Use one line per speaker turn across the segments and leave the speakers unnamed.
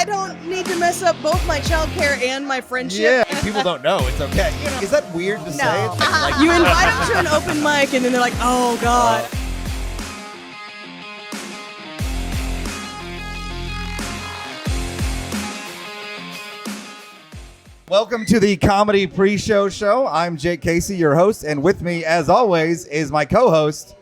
don't need to mess up both my childcare and my friendship.
Yeah, and people don't know. It's okay. Is that weird to say?
No.
Like,
You invite them to an open mic and then they're like, oh, God.
Welcome to the Comedy Pre-Show Show. I'm Jake Casey, your host, and with me, as always, is my co-host,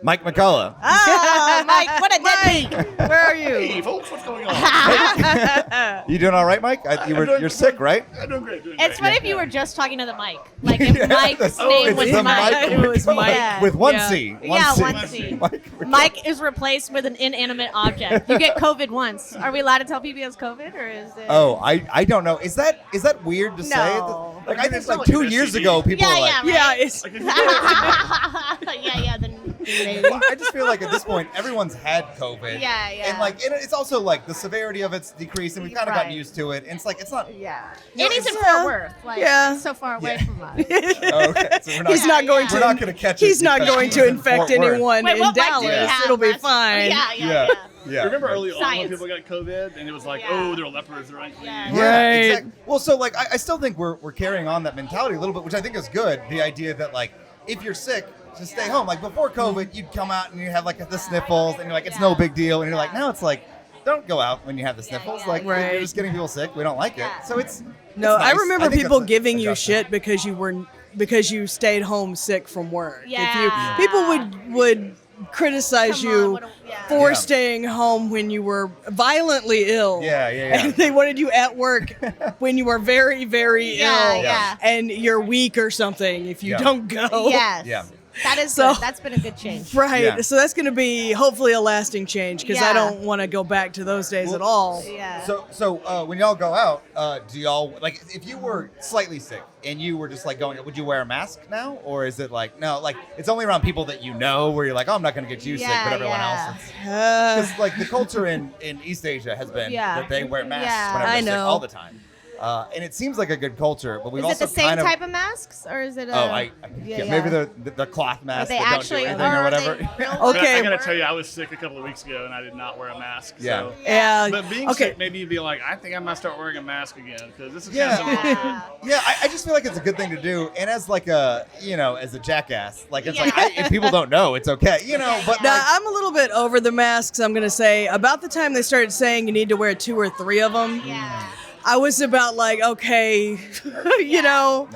Mike McCullough.
Ah, Mike, what a deadbeat. Where are you?
Hey, folks, what's going on?
You doing all right, Mike? You're sick, right?
I'm doing great.
It's funny if you were just talking to the mic. Like if Mike's name was
the
Mike.
It was Mike.
Yeah.
With one
Yeah.
C.
One C.
Mike.
Mike is replaced with an inanimate object. You get COVID once. Are we allowed to tell people he has COVID, or is it?
Oh, I don't know. Is that weird to say?
No.
Like, I think
Like
like 2
an
years
STD.
ago, people were like,
Yeah,
Yeah,
right?
it's
yeah. Then maybe.
I just feel like at this point, everyone's had COVID.
Yeah.
And it's also like the severity of it's decreased, and we've kind of gotten
Right.
used to it. And it's like it's not.
yeah.
And he's in
Yeah.
Fort Worth. Like,
Yeah.
so far away
Yeah.
from us.
Oh, okay, so we're not.
He's not going
yeah.
to.
We're not going to catch it.
He's not
because
going
he's
to
in
infect
Fort Worth.
anyone
Wait,
in
what mic do you
Dallas.
have
It'll be
last-
fine.
Yeah.
Yeah.
Remember early on when
Science.
people got COVID and it was like,
Yeah.
oh, they're lepers, they're unclean.
Yeah.
Yeah,
Right.
exactly. Well, so like I still think we're carrying on that mentality a little bit, which I think is good. The idea that like if you're sick, just stay home. Like before COVID, you'd come out and you have like the sniffles, and you're like it's no big deal, and you're like now it's like don't go out when you have the sniffles.
yeah,
Like
yeah.
you're just getting people sick. We don't like it.
Yeah.
So it's
No,
it's
I
nice.
remember
think
people
that's a
giving you
adjustment.
shit because you stayed home sick from work.
Yeah.
People would criticize
Come
you
on, what a- yeah.
for
Yeah.
staying home when you were violently ill.
Yeah.
And they wanted you at work when you were very, very
Yeah,
ill.
yeah.
And you're weak or something if you
Yeah.
don't go.
Yes.
Yeah.
That is
So-
good. That's been a good change.
Right.
Yeah.
So that's going to be hopefully a lasting change because I
Yeah.
don't want to go back to those days at all.
Yeah.
So when y'all go out, do y'all like if you were slightly sick and you were just like going, would you wear a mask now, or is it like no, like it's only around people that you know where you're like, oh, I'm not going to get you sick, but everyone
yeah.
else. It's,
Uh,
because like the culture in East Asia has been
Yeah.
that they wear masks
Yeah.
whenever
I
they're sick
know.
all the time, and it seems like a good culture. But we've
Is it
also
the same
kind of,
type of masks, or is it?
yeah, maybe the cloth mask
they
that
actually
don't do anything or
are they
whatever.
real
But
Okay.
I gotta tell you, I was sick a couple of weeks ago and I did not wear a mask.
Yeah.
So.
yeah.
But being
okay.
sick, maybe you'd be like, I think I might start wearing a mask again because this is
Yeah.
kind of some bullshit.
Yeah, I just feel like it's a good thing to do, and as like a as a jackass, like it's
Yeah.
like if people don't know, it's okay, But
Now,
like,
I'm a little bit over the masks, I'm going to say. About the time they started saying you need to wear 2 or 3 of them,
Yeah.
I was about like, okay,
no.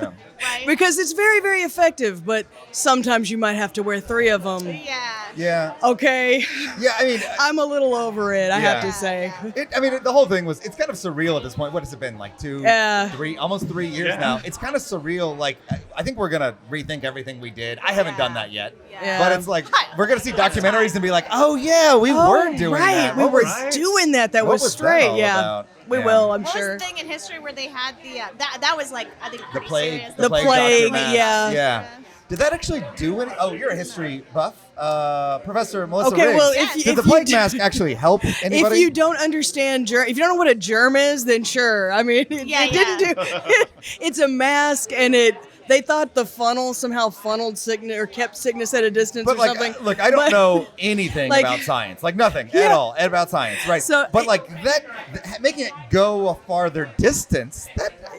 Right.
because it's very, very effective, but sometimes you might have to wear 3 of them.
Yeah.
Yeah,
Okay,
yeah. I mean,
I'm a little over it, I have
Yeah.
to say.
the whole thing it's kind of surreal at this point. What has it been like 2,
Yeah.
3, almost 3 years
Yeah.
now? It's kind of surreal. Like I think we're gonna rethink everything we did. I haven't done that yet,
Yeah.
but it's like we're gonna see documentaries and be like, oh yeah, we were doing
right.
that.
We
What
were
was-
doing that. That
what
was
was that
straight.
all
Yeah,
about?
we
Yeah.
will. I'm
What
sure.
was the thing in history where they had the that was like I think
The
pretty
plague,
serious.
The
Dr.
plague,
Mask.
yeah.
Yeah. Did that actually do any? Oh, you're a history buff, Professor Melissa
Okay,
Riggs.
well,
Yes.
if
Did the
you
plague
do-
mask actually help anybody?
If you don't understand if you don't know what a germ is, then sure. I mean, it didn't do. It's a mask, and they thought the funnel somehow funneled sickness or kept sickness at a distance
But
or
like,
something.
look, I don't
But-
know anything
like-
about science, like nothing at
Yeah.
all about science, right?
So-
but like making it go a farther distance,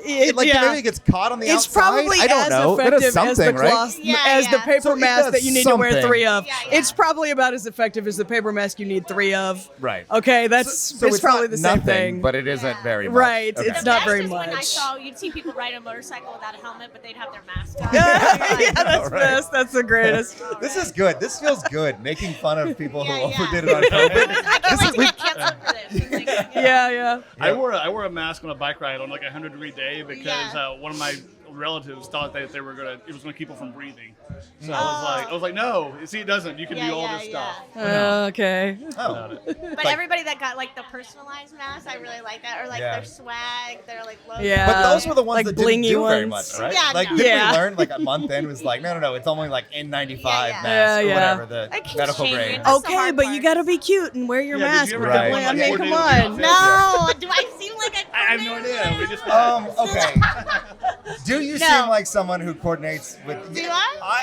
Yeah.
maybe it gets caught on the
It's
outside.
probably
I don't
as
know. It
effective
is
as the
something, right?
cloth,
Yeah,
as the
yeah.
paper
So it
mask
does
that you need to wear
something.
3 of.
Yeah, yeah.
It's probably about as effective as the paper mask you need 3 of.
Right.
Okay, that's
So
it's probably
not
the same
nothing,
thing.
but it isn't very much.
Right,
Okay.
it's
The
not
best
very
is when I
much.
saw you'd see people ride a motorcycle without a helmet, but they'd have their mask on.
yeah, that's
Right.
best. That's the greatest.
This is good. This feels good. Making fun of people
Yeah,
who
yeah.
overdid it on COVID.
I can't wait to get canceled for this. It's like,
Yeah.
I wore a mask on a bike ride on like a 100-degree day because
Yeah.
one of my relatives thought that it was gonna keep people from breathing. So I was like, no, see, it doesn't. You can
Yeah,
do all
yeah,
this
yeah.
stuff.
Okay.
Oh.
But everybody that got like the personalized mask, I really like that. Or like
Yeah.
their swag, their like logo.
Yeah.
But those were the ones
Like
that didn't
blingy
do very
ones.
much, right?
Yeah,
like,
no.
didn't
Yeah.
we learn like a month in was like, no, it's only like N95
Yeah, yeah.
mask
Yeah,
or
yeah.
whatever, the
That keeps
medical
changing.
grade.
That's the
Okay,
hard
but
part.
you got to be cute and wear your
Yeah, did
mask.
you ever
Right.
get one,
I
like,
mean, come
coordinated
on.
with
No, do I seem like a
I have no idea. We just
Okay. Do you
No.
seem like someone who coordinates with?
Do I?
I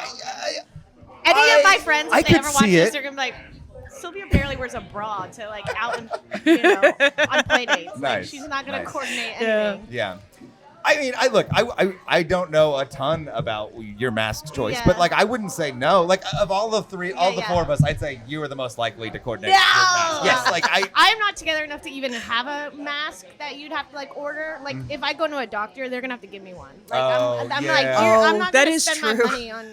Any of my friends,
I
if they
could
ever watch
see
this,
it.
they're gonna be like, Sylvia barely wears a bra to like out and on play dates. Like,
Nice,
she's not gonna
nice.
coordinate
Yeah.
anything.
Yeah. I mean, I don't know a ton about your mask choice,
Yeah.
but like I wouldn't say no. Like of all the three, all the
yeah.
four of us, I'd say you are the most likely to coordinate
No!
your mask. Yes, like
I am not together enough to even have a mask that you'd have to like order. Like if I go to a doctor, they're gonna have to give me one. Like
Oh,
I'm
yeah.
like,
Oh,
I'm not
that
gonna
is
spend
true.
my money on.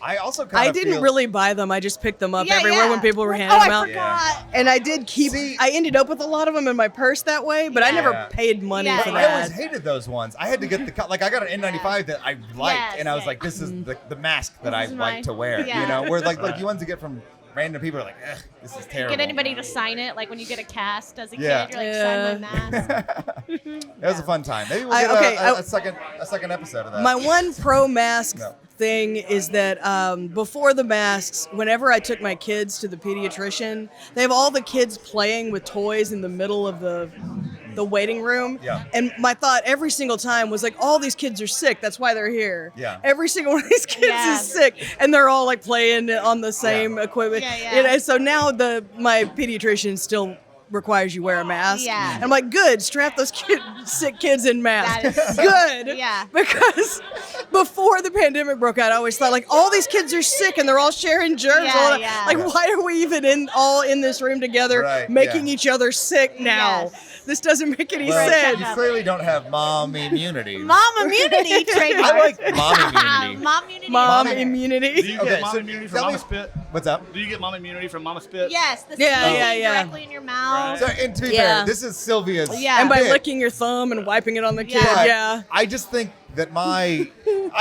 I also kind
I
of
didn't
feel,
really buy them. I just picked them up
Yeah,
everywhere
yeah.
when people were
Like,
handing them
I
out.
forgot.
And I did keep.
See-
I ended up with a lot of them in my purse that way, but I
Yeah.
never paid money
Yeah,
for
yeah.
I always
that.
hated those ones. I had to get the like I got an N95 that I liked,
Yes,
and I was
yeah.
like, this is the mask that I
This is
like
mine.
to wear.
Yeah.
You know, where like the ones you get from random people are like, ugh, this is terrible.
Get anybody to sign it, like when you get a cast as a
Yeah.
kid, you're like, sign my mask.
That was a fun time. Maybe we'll
I-
get
okay,
a
I-
second episode of that.
My one pro mask
No.
thing is that before the masks, whenever I took my kids to the pediatrician, they have all the kids playing with toys in the middle of the waiting room.
Yeah.
And my thought every single time was like, all these kids are sick. That's why they're here.
Yeah.
Every single one of these kids
Yeah.
is sick, and they're all like playing on the same equipment.
Yeah, yeah.
And so now my pediatrician still requires you wear a mask.
Yeah.
And I'm like, good, strap those sick kids in masks.
That is so-
Good.
Yeah.
Because before the pandemic broke out, I always thought like all these kids are sick and they're all sharing germs.
Yeah, yeah.
Like why are we even all in this room together
Right,
making
yeah.
each other sick now?
Yes.
This doesn't make any
well,
sense.
you clearly don't have mom immunity.
Mom immunity trademark.
I like mom immunity.
Mom immunity.
Mom
is better.
Do
immunity.
you
Okay,
get mom
so
immunity
tell
from
me-
Mama Spit?
What's up?
Do you get mom immunity from Mama Spit?
Yes, the
Yeah,
sneezing
yeah, yeah.
directly in your mouth.
So, and to be
Yeah.
fair, this is Sylvia's.
Yeah.
And by
bit.
licking your thumb and wiping it on the kid.
Yeah.
Yeah.
I just think that I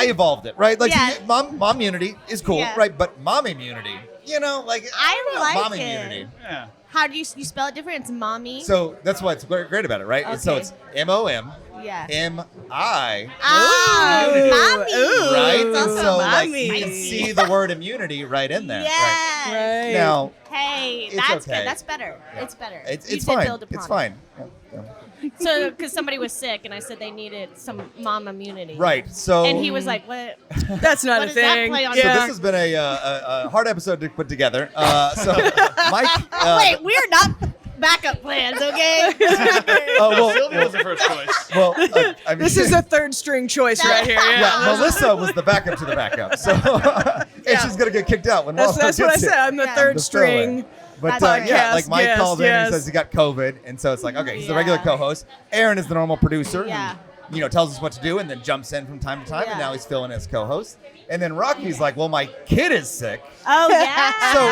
evolved it, right? Like
Yeah.
mom immunity is cool,
Yeah.
right? But mom immunity, like
I
don't know,
like
mom
it.
immunity.
Yeah.
How do you spell it different? It's mommy.
So that's what's great about it, right? So
Okay.
it's MOM
yeah.
MI,
Ah,
Ooh.
mommy.
Ooh.
right?
Ooh.
And so like
mommy.
you can see the word immunity right in there.
Yes.
Right?
Right.
Now
Hey,
It's
that's
okay.
good. That's better. It's better.
it's
You
it's
said
fine.
build upon
It's
it.
fine. Yeah.
So, because somebody was sick, and I said they needed some mom immunity.
Right. So
And he was like, "What?"
That's not
What
a
does that
thing.
play on?
So
Yeah.
this has been a hard episode to put together. So Mike.
Wait, we're not backup plans, okay?
Oh well.
Sylvia was the first choice.
Well, I mean,
This is a third string choice right here.
yeah.
Yeah.
Melissa was the backup to the backup, so and she's gonna get kicked out when
That's
Walter
what I
gets
said.
it.
I'm the
Yeah.
third
The throwaway.
string.
But
That's
yeah,
right.
like Mike
Yes,
called in
yes.
and says he got COVID, and so it's like, okay, he's the
Yeah.
regular co-host. Aaron is the normal producer.
Yeah.
Who, tells us what to do and then jumps in from time to time,
Yeah.
and now he's filling as co-host. And then Rocky's like, well, my kid is sick.
Oh yeah.
So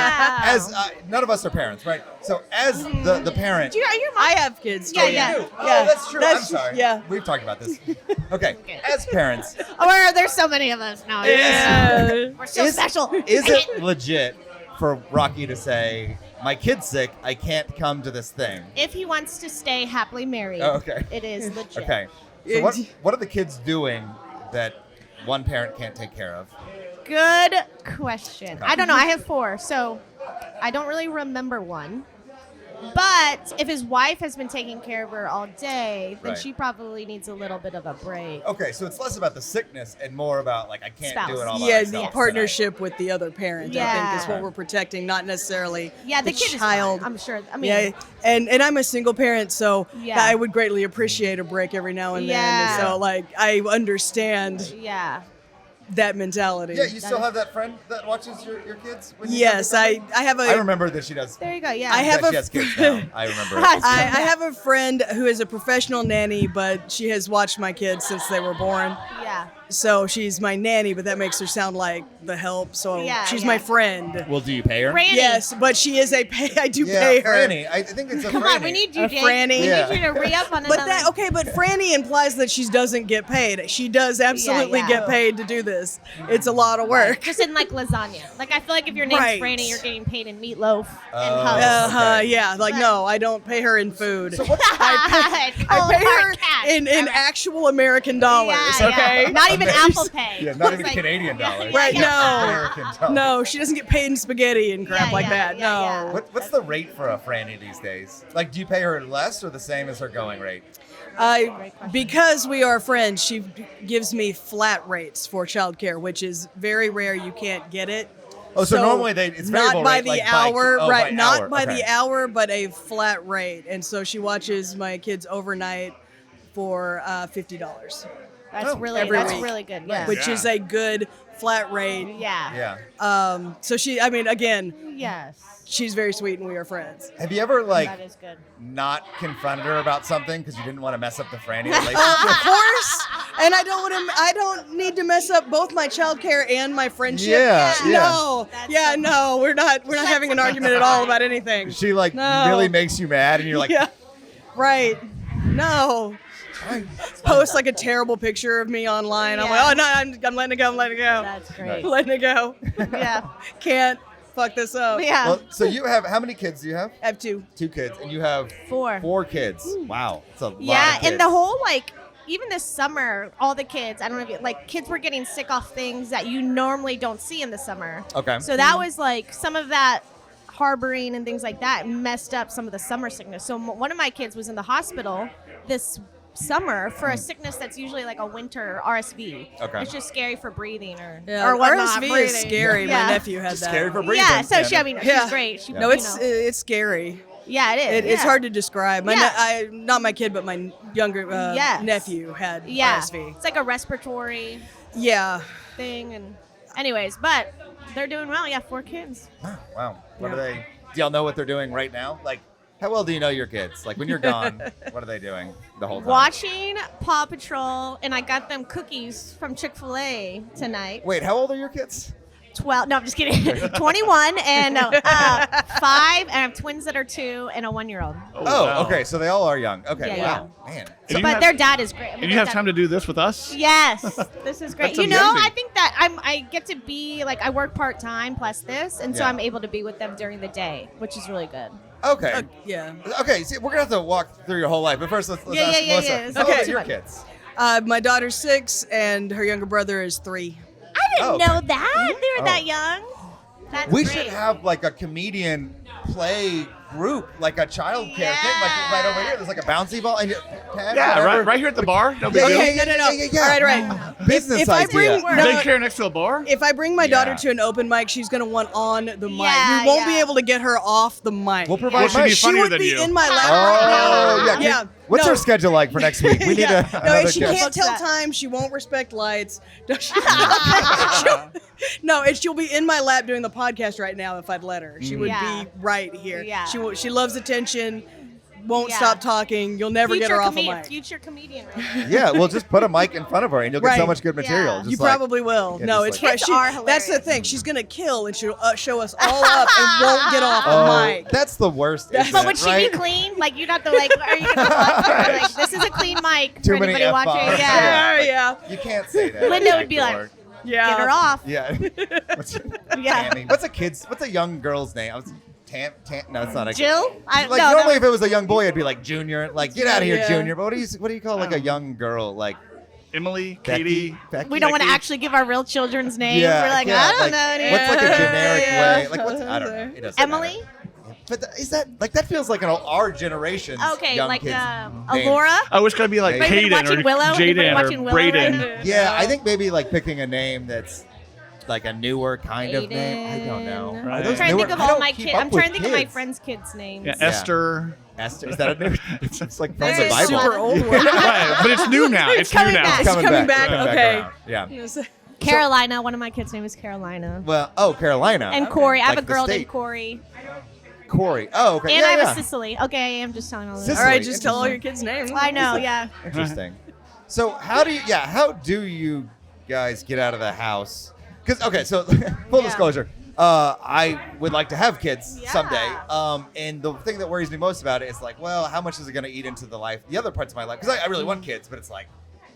as none of us are parents, right? So as the parent.
are your mom?
I have kids.
Yeah,
too.
yeah.
Oh, that's true. I'm
That's-
sorry.
yeah.
We've talked about this. Okay.
Okay.
As parents,
Or there's so many of us now.
Yeah.
We're so special.
Is it legit for Rocky to say, my kid's sick, I can't come to this thing?
If he wants to stay happily married,
Oh, okay.
it is legit.
Okay. So what are the kids doing that one parent can't take care of?
Good question. I don't know. I have 4, so I don't really remember one. But if his wife has been taking care of her all day, then
Right.
she probably needs a little bit of a break.
Okay, so it's less about the sickness and more about like I can't do it all by
Yeah,
myself.
the partnership with the other parent, I think, is
Yeah.
what we're protecting, not necessarily
Yeah, the kid
child.
is fine, I'm sure. I mean,
Yeah, and I'm a single parent, so
Yeah.
I would greatly appreciate a break every now and then.
Yeah.
So, like, I understand
yeah.
that mentality.
Yeah, you still have that friend that watches your kids? When you
Yes,
come to
I have a.
I remember that she does.
There you go. Yeah.
I have
that
a
she has kids now. I remember. it.
I have a friend who is a professional nanny, but she has watched my kids since they were born.
Yeah.
So she's my nanny, but that makes her sound like the help. So
Yeah,
she's
yeah.
my friend.
Well, do you pay her?
Franny.
Yes, but she is a pay. I do
Yeah,
pay her.
Franny. I think it's a
Come
Franny.
on, we need you,
A
Jake.
Franny.
We
Yeah.
need you to re-up on
But
another.
that okay, but Franny implies that she doesn't get paid. She does absolutely
yeah.
get paid to do this. It's a lot of work.
Just in like lasagna. Like I feel like if your name's
Right.
Franny, you're getting paid in meatloaf
Oh.
and hugs.
Okay.
Yeah, like no, I don't pay her in food.
So what's
I pay her in actual American dollars.
Yeah,
okay,
yeah. Not even
Amazing.
Apple Pay.
Yeah, not
It's
even
like-
Canadian dollars.
Right, no.
American dollars.
No, she doesn't get paid in spaghetti and crap
Yeah,
like
yeah,
that.
yeah,
no.
yeah.
What's the rate for a Franny these days? Like, do you pay her less or the same as her going rate?
Because we are friends, she gives me flat rates for childcare, which is very rare. You can't get it.
Oh, so normally it's variable
not by
rate,
the
like
hour,
by
right? Not
hour.
by
Okay.
the hour, but a flat rate. And so she watches my kids overnight for $50,
That's really
every
that's
week.
really good. Yeah.
which is a good flat rate.
Yeah.
Yeah.
So again,
Yes.
she's very sweet and we are friends.
Have you ever
That is good.
not confronted her about something because you didn't want to mess up the Franny
Of
relationship?
course. And I don't need to mess up both my childcare and my friendship.
Yeah, yeah.
No.
That's
Yeah,
so-
no, we're not having an argument at all about anything.
She
No.
really makes you mad, and you're like,
Yeah. Right. No. Post like a terrible picture of me online. I'm
Yeah.
like, oh no, I'm letting it go. I'm letting it go.
That's great.
Nice.
Letting it go.
Yeah.
Can't fuck this up.
Yeah.
well, so you have how many kids do you have?
I have 2.
2 kids, and you have
4.
kids. Wow, it's a lot.
Yeah,
of kids.
and the whole even this summer, all the kids, I don't know if kids were getting sick off things that you normally don't see in the summer.
Okay.
So that was some of that harboring and things like that messed up some of the summer sickness. So one of my kids was in the hospital this summer for a sickness that's usually like a winter RSV.
Okay.
It's just scary for breathing or
RSV
whatnot.
is
breathing.
scary.
Yeah.
My nephew had
Just
that.
scary for breathing.
Yeah, so
Yeah.
she's
Yeah.
great. She,
No,
you
it's
know.
it's scary.
Yeah, it is.
It's
yeah.
hard to describe.
Yeah.
Not my kid, but my younger
Yes.
nephew had
Yeah,
RSV.
it's like a respiratory
Yeah.
thing, and anyways, but they're doing well. Yeah, 4 kids.
Wow. What
Yeah.
are they? Do y'all know what they're doing right now? Like, how well do you know your kids? Like, when you're gone, what are they doing the whole time?
Watching Paw Patrol, and I got them cookies from Chick-fil-A tonight.
Wait, how old are your kids?
12. No, I'm just kidding. 21 and 5, and I have twins that are 2 and a 1-year-old.
Oh,
wow.
okay. So they all are young. Okay.
Yeah,
Wow. Man.
And you
But
have-
their dad is great. I mean,
And you
their
have
dad-
time to do this with us?
Yes, this is great.
That's
You know,
amazing.
I think that I get to be I work part time plus this, and so
Yeah.
I'm able to be with them during the day, which is really good.
Okay.
Yeah.
Okay. See, we're gonna have to walk through your whole life, but first let's
Yeah,
ask
yeah, yeah,
Melissa.
yeah. It's
How old
okay.
are your
Too much.
kids?
My daughter's 6 and her younger brother is 3.
I didn't
Oh, okay.
know that they were
Oh.
that young. That's
We
great.
should have like a comedian play group, like a child care thing, like
Yeah.
right over here. There's like a bouncy ball and pad,
Yeah,
whatever.
right here at the bar. No big
Yeah,
deal.
yeah,
Okay,
yeah,
no.
yeah.
All right.
Business
If I
idea.
bring
Work.
no,
Daycare next to a bar?
if I bring my daughter
Yeah.
to an open mic, she's gonna want on the mic.
Yeah,
We won't be
yeah.
able to get her off the mic.
We'll provide
Well, she'd be
mics.
She
funnier
would
than
be
you.
in my lap
Oh,
right now.
yeah.
Yeah.
What's
No.
her schedule like for next week? We need
Yeah.
another
she
guest.
can't tell
What's that?
time. She won't respect lights. She'll be in my lap doing the podcast right now if I'd let her. She would
Yeah.
be right here.
Yeah.
She loves attention. Won't
Yeah.
stop talking. You'll never get her off a mic.
Future comedian. Right?
Yeah, well, just put a mic in front of her and you'll get so
Right.
much good material.
Yeah.
Just
You
like-
probably will.
Yeah,
No,
just
it's
like-
right.
Kids are
That's the
hilarious.
thing. She's gonna kill and she'll show us all up and won't get off the
Oh,
mic.
that's the worst. isn't
But
it,
would she
right?
be clean? You'd have to are you gonna watch her? This is a clean mic
Too
for
many
anybody watching.
F-bombs.
Yeah.
Yeah.
You can't say that.
Linda would be like,
Dork.
Yeah.
get her off.
Yeah. What's,
Yeah.
Tammy. What's a young girl's name? No, it's not a
Jill?
normally if it was a young boy, I'd be like Junior. Like, get out of here,
Yeah.
Junior. But what do you call like a young girl? Like
Emily,
Becky?
Katie.
We don't want to
Becky.
actually give our real children's names.
Yeah,
We're like,
yeah,
I don't
like,
know. any-
What's like a generic
Yeah.
way? Like what's I don't know. It doesn't
Emily?
matter. But is that that feels like our generation's
Okay,
young
like
kids' name.
Alora.
Oh, it's got to be like
Anybody
Caden
watching
or
Willow? Anybody
Jaden
watching
or
Willow right
Braden.
now?
Yeah, I think maybe like picking a name that's like a newer kind of name. I don't know.
Aiden.
Right.
Are
I'm
those
trying to
newer?
think of
I
all
don't
my
keep
kids.
up
I'm trying to
with
think of my
kids.
friends' kids' names.
Yeah, Esther.
Esther, is that a new? It's like
There
from the
is
Bible.
Super old one.
Right, but it's new now. It's new
coming
now.
back.
It's
coming back, okay.
around. Yeah.
Carolina. One of my kids' name is Carolina.
Well, Carolina.
And Corey. I have
Like
a
the
girl
state.
named Corey.
Corey. Oh, okay.
And
yeah,
I have
yeah.
a Sicily. Okay, I'm just telling all this.
Sicily.
All right, just tell all your kids' names.
I know, yeah.
Interesting. So how do you guys get out of the house? Because so full
Yeah.
disclosure, I would like to have kids
Yeah.
someday. And the thing that worries me most about it is like, well, how much is it going to eat into the other parts of my life? Because I really want kids, but it's like,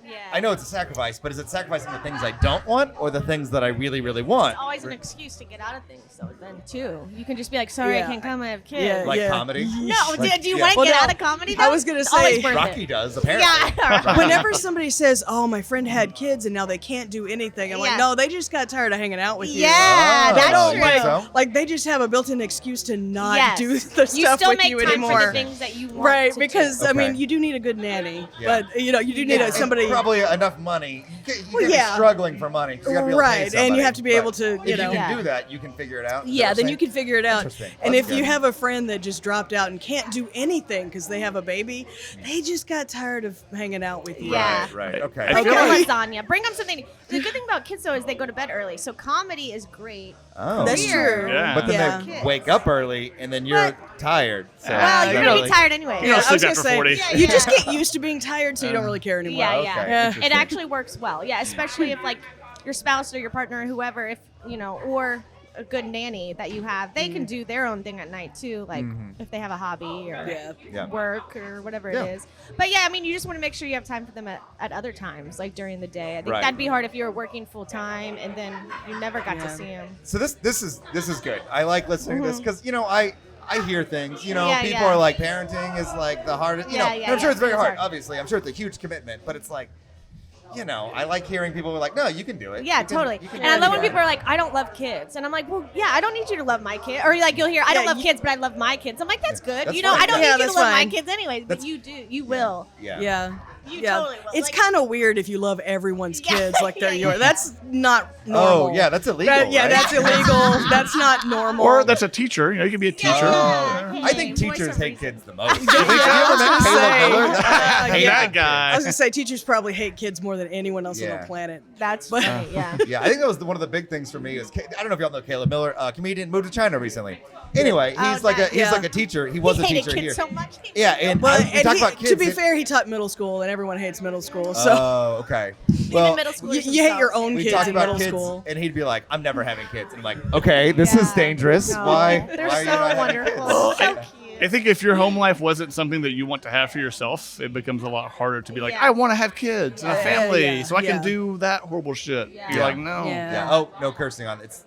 Yeah.
I know it's a sacrifice, but is it sacrificing the things I don't want or the things that I really, really want?
It's always an excuse to get out of things, though, then, too. You can just be like, sorry,
Yeah.
I can't come, I have kids.
Yeah.
Like comedy?
No,
Like,
do you
yeah.
want to
Well,
get
no,
out of comedy, though?
I was gonna
It's always
say-
worth
Rocky
it.
does, apparently.
Yeah.
Whenever somebody says, "Oh, my friend had kids and now they can't do anything," I'm
Yeah.
like, "No, they just got tired of hanging out with you."
Yeah,
Oh,
that's
you
true.
think so?
Like they just have a built-in excuse to not
Yes.
do the
You
stuff
still
with
make
you
time
anymore.
for the things that you want
right?
to
Because
do.
I mean,
Okay.
you do need a good nanny,
Yeah.
but you do need
Yeah.
somebody.
probably enough money. You can't be
yeah.
struggling for money. 'Cause you gotta be able to pay
Right,
somebody.
and you have to be
But
able to,
if you
know.
can do that, you can figure it out. Is that
Yeah,
what
then
I'm
you can figure it out.
Interesting.
And
That's
if you
good.
have a friend that just dropped out and can't do anything because they have a baby, they just got tired of hanging out with you.
Yeah.
Right. Okay.
Bring
Okay.
them a lasagna. Bring them something. The good thing about kids, though, is they go to bed early. So comedy is great.
Oh.
That's true.
Yeah.
But then
Yeah.
they wake up early, and then you're tired. So
Well,
is
you're
that
going to
really-
be tired anyway.
You don't
I
sleep
was gonna
after
say,
40.
Yeah,
you just get used to being tired, so you don't really care anymore.
Yeah,
Okay,
yeah.
Yeah.
interesting.
It actually works well. Yeah, especially if, like, your spouse or your partner or whoever, if, or a good nanny that you have, they can do their own thing at night, too. Like, if they have a hobby or
Yeah.
work or whatever
Yeah.
it is. But, yeah, I mean, you just want to make sure you have time for them at other times, like during the day. I think
Right.
that'd be hard if you were working full time and then you never got to see them.
So this is good. I like listening to this because I hear things.
Yeah,
People
yeah.
are like parenting is like the hardest.
Yeah,
and
yeah,
I'm sure
yeah.
it's very
It's
hard.
hard.
Obviously, I'm sure it's a huge commitment, but it's like, I like hearing people who are like, no, you can do it.
Yeah,
You can-
totally.
you can
And I
do
love when
it.
people are like, I don't love kids. And I'm like, well, yeah, I don't need you to love my kid. Or like you'll hear, I don't
Yeah,
love kids, but I love my kids. I'm like, that's good.
That's
I don't
fine.
need
Yeah,
you to
that's
love my
fine.
kids anyways, but
That's-
you do. You will.
Yeah.
Yeah.
You
yeah.
totally will.
It's
Like-
kind of weird if you love everyone's
Yeah,
kids like they're
yeah,
yours.
yeah.
That's not normal.
Oh, yeah, that's illegal.
Yeah,
right?
that's illegal. That's not normal.
Or that's a teacher. You can be a teacher.
Oh,
Yeah.
I think
Hey, voice
teachers
of
hate
reason.
kids the most.
Yeah,
Have you
I
ever
was
met
gonna
Caleb
say,
Miller?
That guy.
I was gonna say teachers probably hate kids more than anyone else on
Yeah.
the planet.
That's
But-
funny, yeah.
Yeah, I think that was one of the big things for me. I don't know if y'all know Caleb Miller, comedian, moved to China recently. Anyway, he's
Oh,
like
nice.
he's
Yeah.
like a teacher. He was
He
a
hated
teacher
kids
here.
so much.
Yeah, and
But
we talk about kids.
to be
and-
fair, he taught middle school, and everyone hates middle school. So
Oh, okay. Well,
middle school.
you hate your own
we
kids
talked
in
about
middle
kids,
school.
and he'd be like, "I'm never having kids." And I'm like, "Okay, this is
Yeah.
dangerous.
No.
Why?
They're
why are you
so
not having
wonderful.
kids?"
So
I
cute.
think if your home life wasn't something that you want to have for yourself, it becomes a lot harder to be like,
Yeah.
I want to have kids and a family,
yeah,
so I
yeah.
can do that horrible shit.
Yeah.
You're like, no.
Yeah.
Yeah. Oh, no cursing on it's.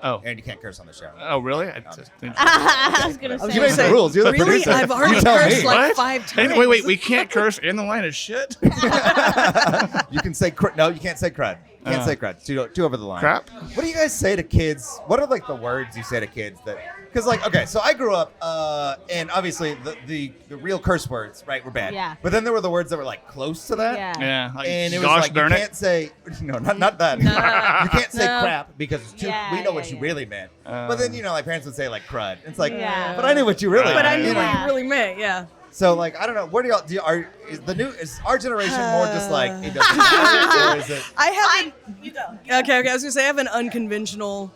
Oh.
And you can't curse on the show.
Oh, really? I just didn't-
I was going to
was
You
gonna
made
say.
the rules. You're the
Really?
producer.
I've already
you tell
cursed
me.
like
What?
5 times.
Wait, we can't curse in the line of shit?
You can say no. You can't say crud. You can't say crud. Too over the line.
Crap?
What do you guys say to kids? What are like the words you say to kids that? Because like, okay, so I grew up, and obviously the real curse words, right, were bad.
Yeah.
But then there were the words that were like close to that.
Yeah.
Yeah. Like,
And it was
gosh
like
darn
you
it.
can't say no, not that. You can't say
No.
crap because it's too.
Yeah,
we know
yeah,
what you
yeah.
really meant. But then my parents would say like crud. It's like,
Yeah.
but I knew what you really.
But I
meant,
knew
you know?
what
Yeah.
you really meant. Yeah.
So like I don't know. Where do y'all is our generation more just like it doesn't matter, or is it?
I haven't.
You go.
Okay. I was gonna say I have an unconventional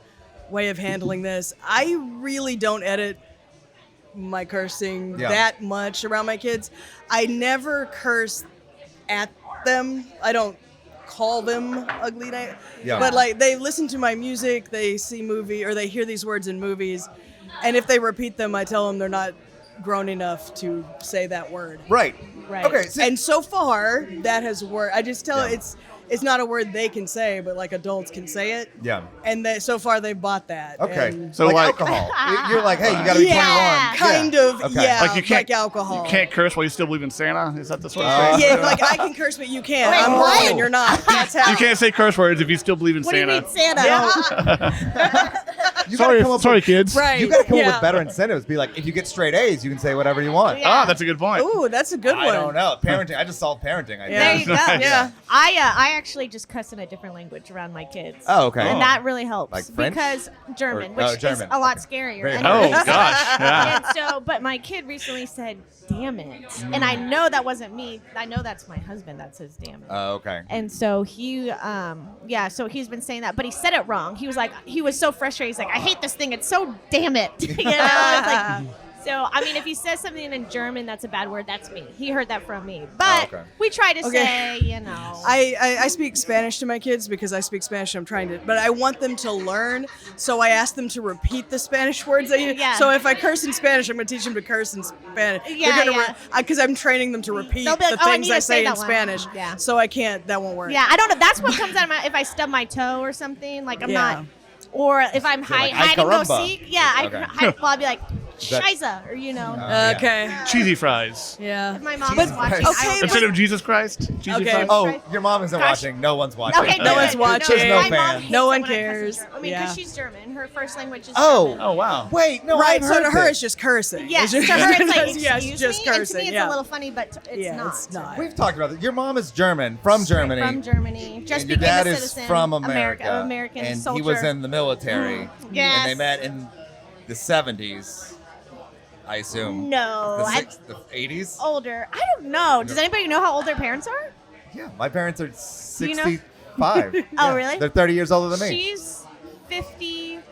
way of handling this. I really don't edit my cursing
Yeah.
that much around my kids. I never curse at them. I don't call them ugly names.
Yeah.
But like they listen to my music, they see movie or they hear these words in movies, and if they repeat them, I tell them they're not grown enough to say that word.
Right.
Right.
Okay. So,
And so far, that has worked. I just tell
Yeah.
it's not a word they can say, but like adults can say it.
yeah.
And so far they've bought that.
Okay.
And
So, like-
alcohol. You're like, hey, you got to be
Yeah.
21.
kind of,
Okay.
yeah,
Like you can't
alcohol.
You can't curse while you still believe in Santa. Is that the sort of
Uh,
thing?
Yeah, like I can curse, but you can't.
Wait,
I'm
what?
wrong and you're not. That's how.
You can't say curse words if you still believe in
What do you
Santa.
mean, Santa?
You gotta come up
Sorry,
with,
kids.
Right.
You got to come up
yeah.
with better incentives. Be like, if you get straight A's, you can say whatever you want.
Yeah.
Ah, that's a good point.
Ooh, that's a good one.
I don't know. Parenting. I just solved parenting. I
Yeah.
There you go.
Yeah.
I actually just cuss in a different language around my kids.
Oh, okay.
And that really helps.
Like French?
Because German,
Or-
which
oh, German.
is a lot
Okay.
scarier.
Very
And-
Oh gosh. Yeah.
And so, but my kid recently said, damn it. And I know that wasn't me. I know that's my husband that says damn it.
Oh, okay.
And so so he's been saying that, but he said it wrong. He was so frustrated. He's like, I hate this thing. It's so damn it. It's like, so, I mean, if he says something in German that's a bad word, that's me. He heard that from me. But
okay.
we try to
Okay.
say,
I speak Spanish to my kids because I speak Spanish. But I want them to learn, so I ask them to repeat the Spanish words they use.
Yeah.
So if I curse in Spanish, I'm going to teach them to curse in Spanish.
Yeah,
Because I'm training them to repeat
They'll be like,
the
"Oh, I
things
need
I
to say
say in
that one."
Spanish.
Yeah.
So I can't. That won't work.
Yeah, I don't know. That's what comes out of my, if I stub my toe or something, like I'm
Yeah.
not, or if I'm
So like,
hide and go
"Ay, caramba."
seek. Yeah,
Okay.
I'll be like,
that-
Shiza, or
Yeah.
Okay.
Cheesy fries.
Yeah.
if my mom
But-
was watching.
okay,
I would
Instead
know.
of Jesus Christ, cheesy
Okay.
fries.
Oh, your mom isn't
Gosh.
watching. No one's watching.
Okay,
No one's
good.
watching.
There's no
my mom
fans.
hates
No
it
one
when I cuss
cares.
her. I mean,
Yeah.
because she's German. Her first language is
Oh.
German.
Oh wow.
Wait, no,
Right.
I've
So
heard
to her,
this.
it's just cursing.
Yes,
It's
to her it's like,
yeah,
excuse
it's just
me,
cursing.
and to me it's
yeah.
a little funny, but it's
yeah,
not.
it's not.
We've talked about it. Your mom is German, from Germany.
From Germany. Just
and your
became
dad
a
is
citizen.
from America.
American
and
soldier.
he was in the military.
Yes.
And they met in the 70s, I assume.
No,
The 80s?
older. I don't know. Does anybody know how old their parents are?
Yeah, my parents are
you know?
65.
Oh,
Yeah,
really?
They're 30 years older than me.
She's 57.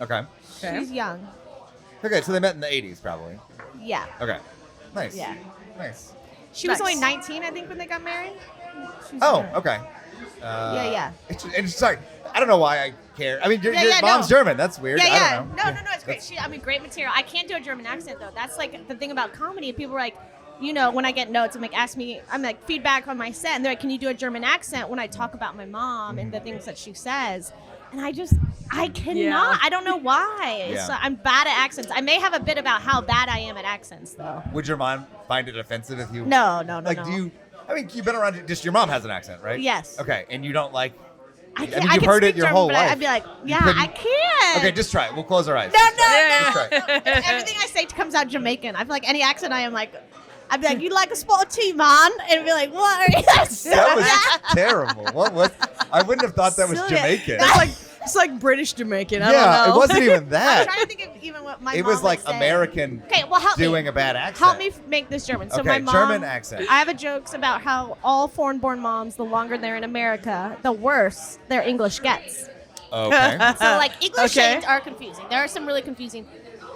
Okay.
Okay.
She's young.
Okay, so they met in the 80s, probably.
Yeah.
Okay. Nice.
Yeah.
Nice.
She was
Nice.
only 19, I think, when they got married. She's
Oh,
young.
okay.
Yeah.
Sorry, I don't know why I care. I mean, your
Yeah,
mom's
no.
German. That's weird.
Yeah,
I
yeah.
don't know.
No, it's great. Great material. I can't do a German accent though. That's like the thing about comedy. People are like, when I get notes, I'm like, I'm like feedback on my set, and they're like, can you do a German accent when I talk about my mom and the things that she says? And I cannot.
Yeah.
I don't know why.
Yeah.
So I'm bad at accents. I may have a bit about how bad I am at accents though.
Would your mom find it offensive if you?
No.
Like, do you? I mean, you've been around. Just your mom has an accent, right?
Yes.
Okay, and you don't like.
I
mean,
can't.
you've
I can
heard it
speak
your
German,
whole
but
life.
I'd be like, yeah,
couldn't-
I can.
Okay, just try it. We'll close our eyes.
No.
Just try it.
Everything I say comes out Jamaican. I feel like any accent I am like, I'd be like, you like a spot of tea, man? And be like, what are you?
That was terrible. What was? I wouldn't have thought that was
Sylvia.
Jamaican.
It's like British Jamaican. I
Yeah,
don't know.
it wasn't even
I'm
that.
trying to think of even what my
It
mom
was like
would say.
American
Okay, well, help
doing
me.
a bad accent.
Help me make this German. So
Okay,
my mom,
German accent.
I have a jokes about how all foreign-born moms, the longer they're in America, the worse their English gets.
Okay.
So like English
Okay.
shades are confusing. There are some really confusing.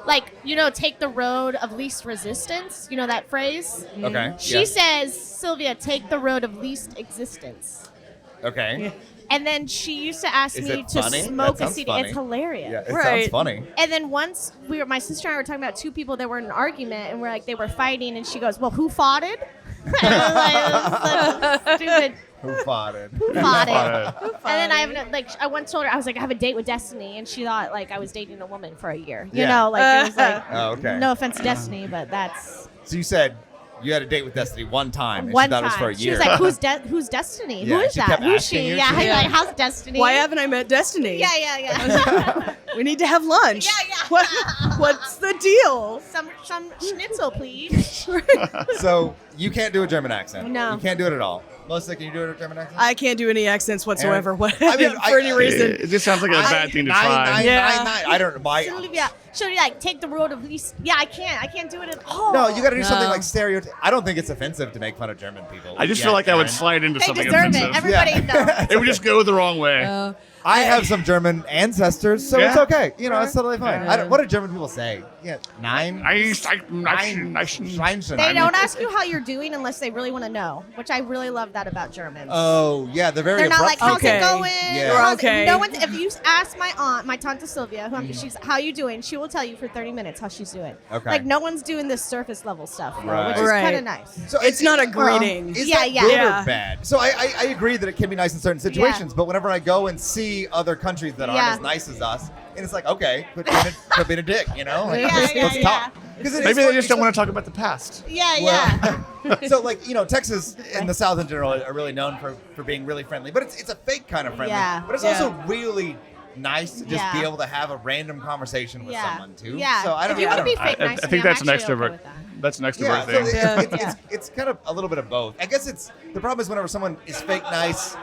Like, take the road of least resistance. You know that phrase?
Okay.
She
yeah.
says, Sylvia, take the road of least existence.
Okay.
And then she used to ask
Is
me
it
to
funny?
smoke
That
a
sounds
CD.
funny.
It's hilarious.
Yeah, it sounds
Right.
funny.
And then once my sister and I were talking about two people that were in an argument, and we're like, they were fighting, and she goes, "Well, who fought it?" And I was like, "That's stupid.
Who fought it?
Who fought it?"
Fought
And then I once told her, I was like, I have a date with Destiny, and she thought like I was dating a woman for a year. You
Yeah.
know, like it was like,
Oh, okay.
no offense to Destiny, but that's
So you said you had a date with Destiny one time, and
one
she thought
time.
it was for a
She
year.
was like, who's Destiny?
Yeah,
Who is
she
that?
kept
Who's
asking
she?
you
Yeah,
to-
I'm
Yeah.
like, how's Destiny?
Why haven't I met Destiny?
Yeah.
We need to have lunch.
Yeah.
What's the deal?
Some schnitzel, please.
So you can't do a German accent.
No.
You can't do it at all. Melissa, can you do a German accent?
I can't do any accents whatsoever.
Aaron?
What,
I mean,
for any reason.
It just sounds like a bad thing to try.
I don't know.
Sylvia, she'll be like, take the road of least. Yeah, I can't do it at all.
No, you got to do something
No.
like stereotype. I don't think it's offensive to make fun of German people.
I just
Yeah,
feel like I would
Aaron.
slide into
They
something
deserve
offensive.
it. Everybody knows.
It would just go the wrong way.
I have some German ancestors, so it's
Yeah.
okay. It's totally fine.
Yeah.
What do German people say? Yeah, nine.
They
They don't ask you how you're doing unless they really want to know, which I really love that about Germans.
Oh yeah, they're very.
They're not like, how's
Okay.
it going?
Yeah.
How's it-"
Okay.
No one. If you ask my aunt, my tante Sylvia, she's how you doing, she will tell you for 30 minutes how she's doing.
Okay.
Like no one's doing this surface level stuff, though,
Right.
which is
Right.
kind of nice.
So
It's not a greeting.
Is
Yeah,
that
yeah.
good
Yeah.
or bad? So I agree that it can be nice in certain situations, but whenever I go and see other countries that aren't
Yeah.
as nice as us, and it's like, okay, quit being a dick, Like,
Yeah,
let's
yeah,
talk. 'Cause it is
Maybe they
fun-
just don't want to talk about the past.
Yeah.
So like Texas and the South in general are really known for being really friendly, but it's a fake kind of friendly.
Yeah.
But it's
Yeah.
also really nice to just be
Yeah.
able to have a random conversation with someone too.
Yeah.
So I don't.
If you
I
want to
don't
be
know.
fake nice,
I think that's an
actually
extrovert.
okay with that.
That's an extrovert
Yeah, so
thing.
it's kind of a little bit of both. I guess the problem is whenever someone is fake nice,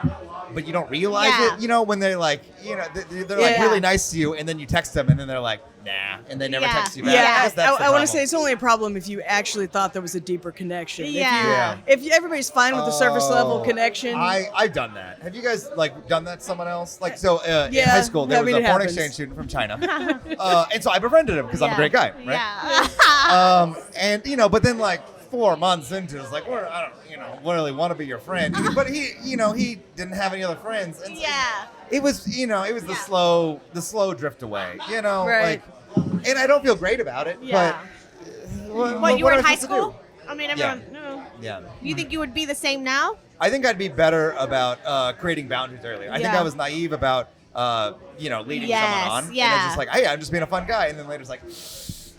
but you don't realize
Yeah.
it. When they're like, they're like
Yeah.
really nice to you, and then you text them, and then they're like, nah, and they never
Yeah.
text you back.
Yeah,
I guess that's the
I want
problem.
to say it's only a problem if you actually thought there was a deeper connection.
Yeah.
If everybody's fine with the surface level
Oh,
connection.
I've done that. Have you guys done that to someone else? In
Yeah,
high school there
I
was
mean,
a
it
foreign
happens.
exchange student from China, and so I befriended him because I'm a great guy, right?
Yeah.
And but then like 4 months into it, it's like I don't really want to be your friend, but he didn't have any other friends, and
Yeah.
it was the slow drift away,
Right.
like, and I don't feel great about it,
Yeah.
but
What, you were
am
in
I
high
supposed to
school? I mean, everyone. No.
do? Yeah.
You think you would be the same now?
I think I'd be better about creating boundaries earlier. I think
Yeah.
I was naive about leading
Yes,
someone on.
yeah.
And it's just like, hey, I'm just being a fun guy. And then later it's like,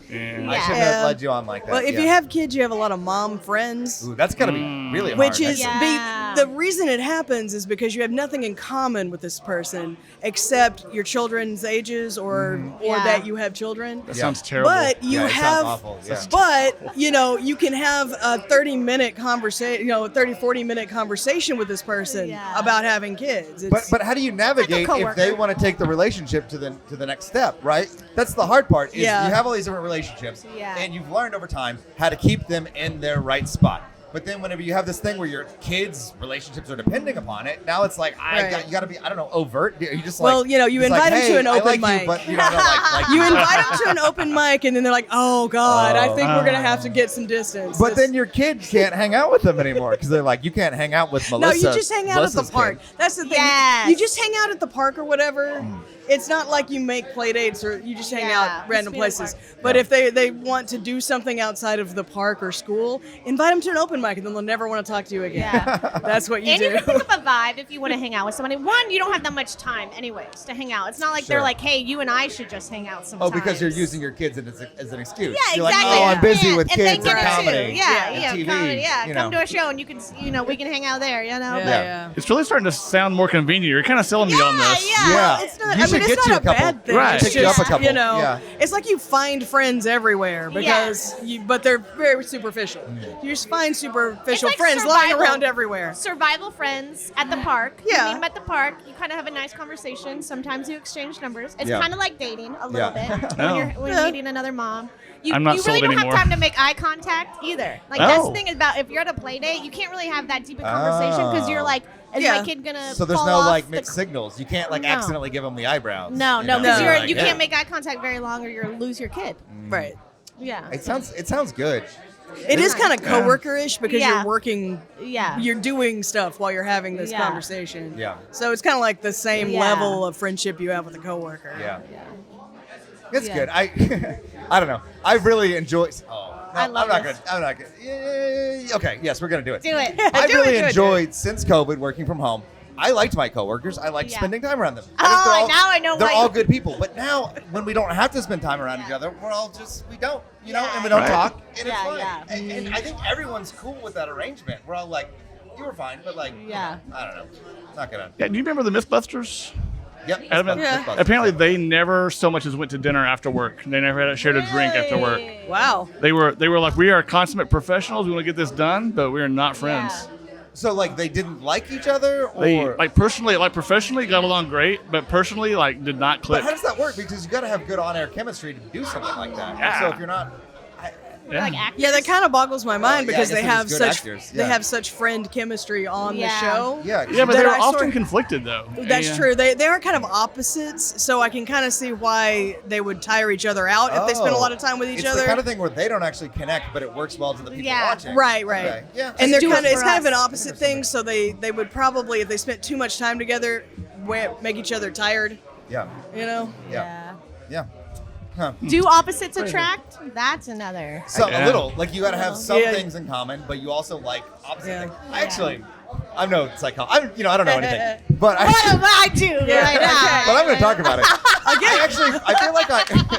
I
Yeah.
shouldn't have led you on like that.
Well, if
yeah.
you have kids, you have a lot of mom friends.
Ooh, that's gotta be really hard.
Which is
Yeah.
the reason it happens is because you have nothing in common with this person except your children's ages or
Yeah.
that you have children.
That sounds terrible.
But you
Yeah, it sounds
have,
awful, yeah.
but you can have a 30-minute conversation, 40-minute conversation with this person
Yeah.
about having kids.
But how do you navigate if
coworker.
they want to take the relationship to the next step, right? That's the hard part. Is
Yeah.
you have all these different relationships,
Yeah.
and you've learned over time how to keep them in their right spot. But then whenever you have this thing where your kids' relationships are depending upon it, now it's like
Right.
you got to be, I don't know, overt. You just
Well, you
it's
invite them
hey,
to an
I
open
like
mic.
You, but you don't like
you invite them to an open mic, and then they're like, "Oh God, I think we're gonna have to get some distance."
But then your kids can't hang out with them anymore because they're like, you can't hang out with Melissa.
no, you just hang out at the
Melissa's
park.
kid.
That's the thing.
Yes.
You just hang out at the park or whatever. It's not like you make play dates or you just hang
Yeah,
out random
just be in the
places.
park.
But if they want to do something outside of the park or school, invite them to an open mic, and then they'll never want to talk to you again.
Yeah.
That's what you
And you
do.
can pick up a vibe if you want to hang out with somebody. One, you don't have that much time anyways to hang out. It's not like
Sure.
they're like, hey, you and I should just hang out
Oh,
sometimes.
because you're using your kids as an excuse.
Yeah,
You're
exactly.
like, oh, I'm busy
Yeah,
with
and they
kids
get
and
it too.
comedy.
Yeah,
and TV.
comedy. Yeah,
you
come
know.
to a show and you can, we can hang out there.
Yeah,
But-
yeah.
It's really starting to sound more convenient. You're kind of selling me on this.
Yeah.
Yeah.
It's not.
You
I
should
mean,
get
it's
you
not
a couple.
bad thing.
Right.
It's
Pick
you up a
just,
couple. Yeah.
it's like you find friends everywhere because but they're very superficial. You just find superficial
like
friends lying
survival.
around everywhere.
Survival friends at the park.
Yeah.
You meet them at the park. You kind of have a nice conversation. Sometimes you exchange numbers. It's
Yeah.
kind of like dating a little
Yeah.
bit
Oh.
when you're meeting another mom. You,
I'm not
you really
sold
don't
anymore.
have time to make eye contact either. Like that's the
Oh.
thing about if you're at a play date, you can't really have that deep a conversation because you're like, is
Yeah.
my kid gonna
So there's
fall
no
off
like
the
mixed signals. You can't like
No.
accidentally give them the eyebrows.
No,
you
no,
know?
because
No.
You're
you
like,
can't make eye contact very long or you'll lose your kid.
Right.
Yeah.
It sounds good.
It is kind of coworker-ish because
Yeah.
you're working,
Yeah.
you're doing stuff while you're having this
Yeah.
conversation.
Yeah.
So it's kind of like the same
Yeah.
level of friendship you have with a coworker.
Yeah.
Yeah.
It's
Yeah.
good. I don't know. I really enjoy. Oh, no,
I love
I'm not
this.
good. I'm not good. Yeah, okay. Yes, we're gonna do it.
Do it.
I
Do it,
really
do it, do it.
enjoyed since COVID working from home. I liked my coworkers. I liked
Yeah.
spending time around them.
Oh, now I know
They're
why
all
you-
good people. But now, when we don't have to spend time around each other, we're all just we don't, you know,
Yeah.
and we don't
Right.
talk, and
Yeah,
it's fine.
yeah.
And I think everyone's cool with that arrangement. We're all like, you were fine, but like,
Yeah.
I don't know, not gonna.
Yeah, do you remember the Mythbusters?
Yep.
Adam,
Yeah.
apparently they never so much as went to dinner after work. They never had shared a drink after work.
Really?
Wow.
They were like, we are consummate professionals. We want to get this done, but we are not friends.
So like they didn't like each other, or
They like personally, like professionally, got along great, but personally, like did not
But
click.
how does that work? Because you got to have good on-air chemistry to do something like that.
Yeah.
So if you're not,
Yeah.
Like actors.
Yeah, that kind of boggles my mind
yeah, I
because
guess
they
they're
have
just good
such
actors,
they
yeah.
have such friend chemistry on
Yeah.
the show.
yeah,
Yeah, but
that
they're
I
often
sort-
conflicted though.
That's
Yeah.
true. They are kind of opposites, so I can kind of see why they would tire each other out if they spend a lot of time with each
it's
other.
the kind of thing where they don't actually connect, but it works well to the people
Yeah.
watching.
Right.
Okay. Yeah.
And they're
do it
kind of
for
it's kind of
us.
an opposite thing. So they would probably, if they spent too much time together, make each other tired.
Yeah.
You know.
Yeah. Yeah. Huh.
Do opposites attract? That's another.
So
Yeah.
a little, like you got to have some
Yeah.
things in common, but you also like opposite
Yeah.
things. I'm no psychologist. I don't know anything, but I
do
Yeah,
right now.
but I'm going to talk about it. I feel like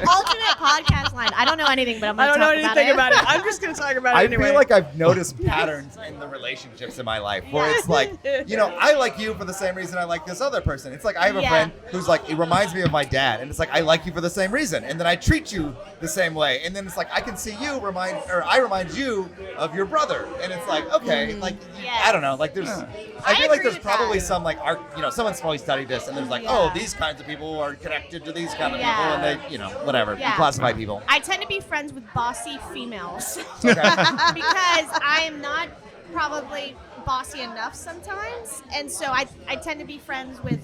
Alternate podcast line. I don't know anything, but I'm
I
going
don't
to
know
talk
anything
about
about it. I'm just gonna talk about it
I
anyway.
feel like I've noticed patterns in the relationships in my life where it's like, I like you for the same reason I like this other person. It's like I have a
Yeah.
friend who's like, it reminds me of my dad, and it's like I like you for the same reason, and then I treat you the same way, and then it's like I can see you I remind you of your brother, and it's like okay, like
Yeah.
I don't know, like there's. I
I
feel like
agree
there's
with
probably
that.
some like art, someone's probably studied this, and there's like,
Yeah.
oh, these kinds of people are connected to these kind of
Yeah.
people, and they, whatever,
Yeah.
you classify people.
I tend to be friends with bossy females
Okay.
because I am not probably bossy enough sometimes, and so I tend to be friends with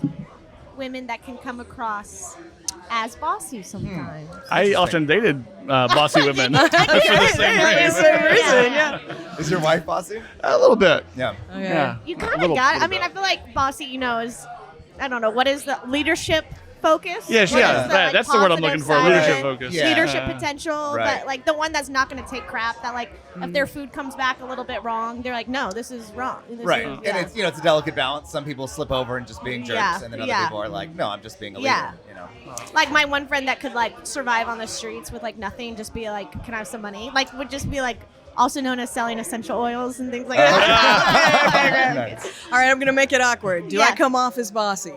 women that can come across as bossy sometimes.
I often dated bossy women for the same
It's
reason.
the same reason, yeah.
Is your wife bossy?
A little bit.
Yeah.
Yeah.
You
A
kind of
little-
got it. I
little
mean,
bit.
I feel like bossy, is, I don't know, what is the leadership focus.
Yeah, that's the word I'm looking for. Leadership
Right.
focus.
Yeah.
Leadership potential,
Right.
but like the one that's not going to take crap. That like if their food comes back a little bit wrong, they're like, no, this is wrong. This
Right,
is-
and it's it's a delicate balance. Some people slip over and just being jerks,
Yeah,
and then other
yeah.
people are like, no, I'm just being a leader.
Yeah.
You know.
like my one friend that could like survive on the streets with like nothing, just be like, can I have some money? Like would just be like, also known as selling essential oils and things like that.
Nice.
All right, I'm gonna make it awkward. Do I
Yeah.
come off as bossy?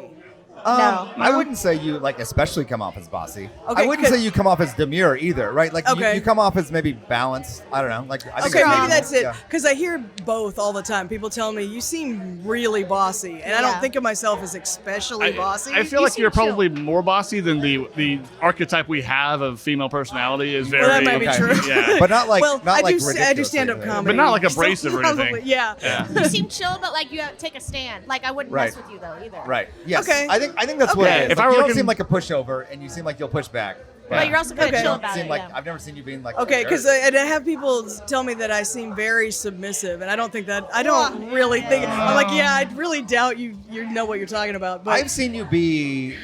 No.
I wouldn't say you like especially come off as bossy.
Okay,
I wouldn't say you come off as demure either, right? Like
Okay.
you come off as maybe balanced. I don't know. Like I think
Okay,
strong.
maybe that's it.
Yeah.
Because I hear both all the time. People tell me you seem really bossy, and I
Yeah.
don't think of myself as especially bossy.
I feel
You
like
seem
you're
chill.
probably more bossy than the archittype we have of female personality is very.
Well, that might be
Okay.
true.
Yeah.
But not like
well,
not
I
like
do
ridiculously,
stand-up
right?
comedy,
But not like
so
abrasive or
probably-
anything.
Yeah.
Yeah.
You seem chill, but like you take a stand. Like I wouldn't
Right.
mess with you though either.
Right. Yes.
Okay.
I think that's what
Okay.
it is.
If
Like,
I were
you don't
looking-
seem like a pushover, and you seem like you'll push back.
But you're also kind of
Okay.
chill
You don't
about
seem
it.
like
yeah.
I've never seen you being like.
Okay,
a
because
jerk.
I have people tell me that I seem very submissive, and I don't think that. I don't really think. I'm like, yeah, I really doubt you know what you're talking about. But
I've seen you be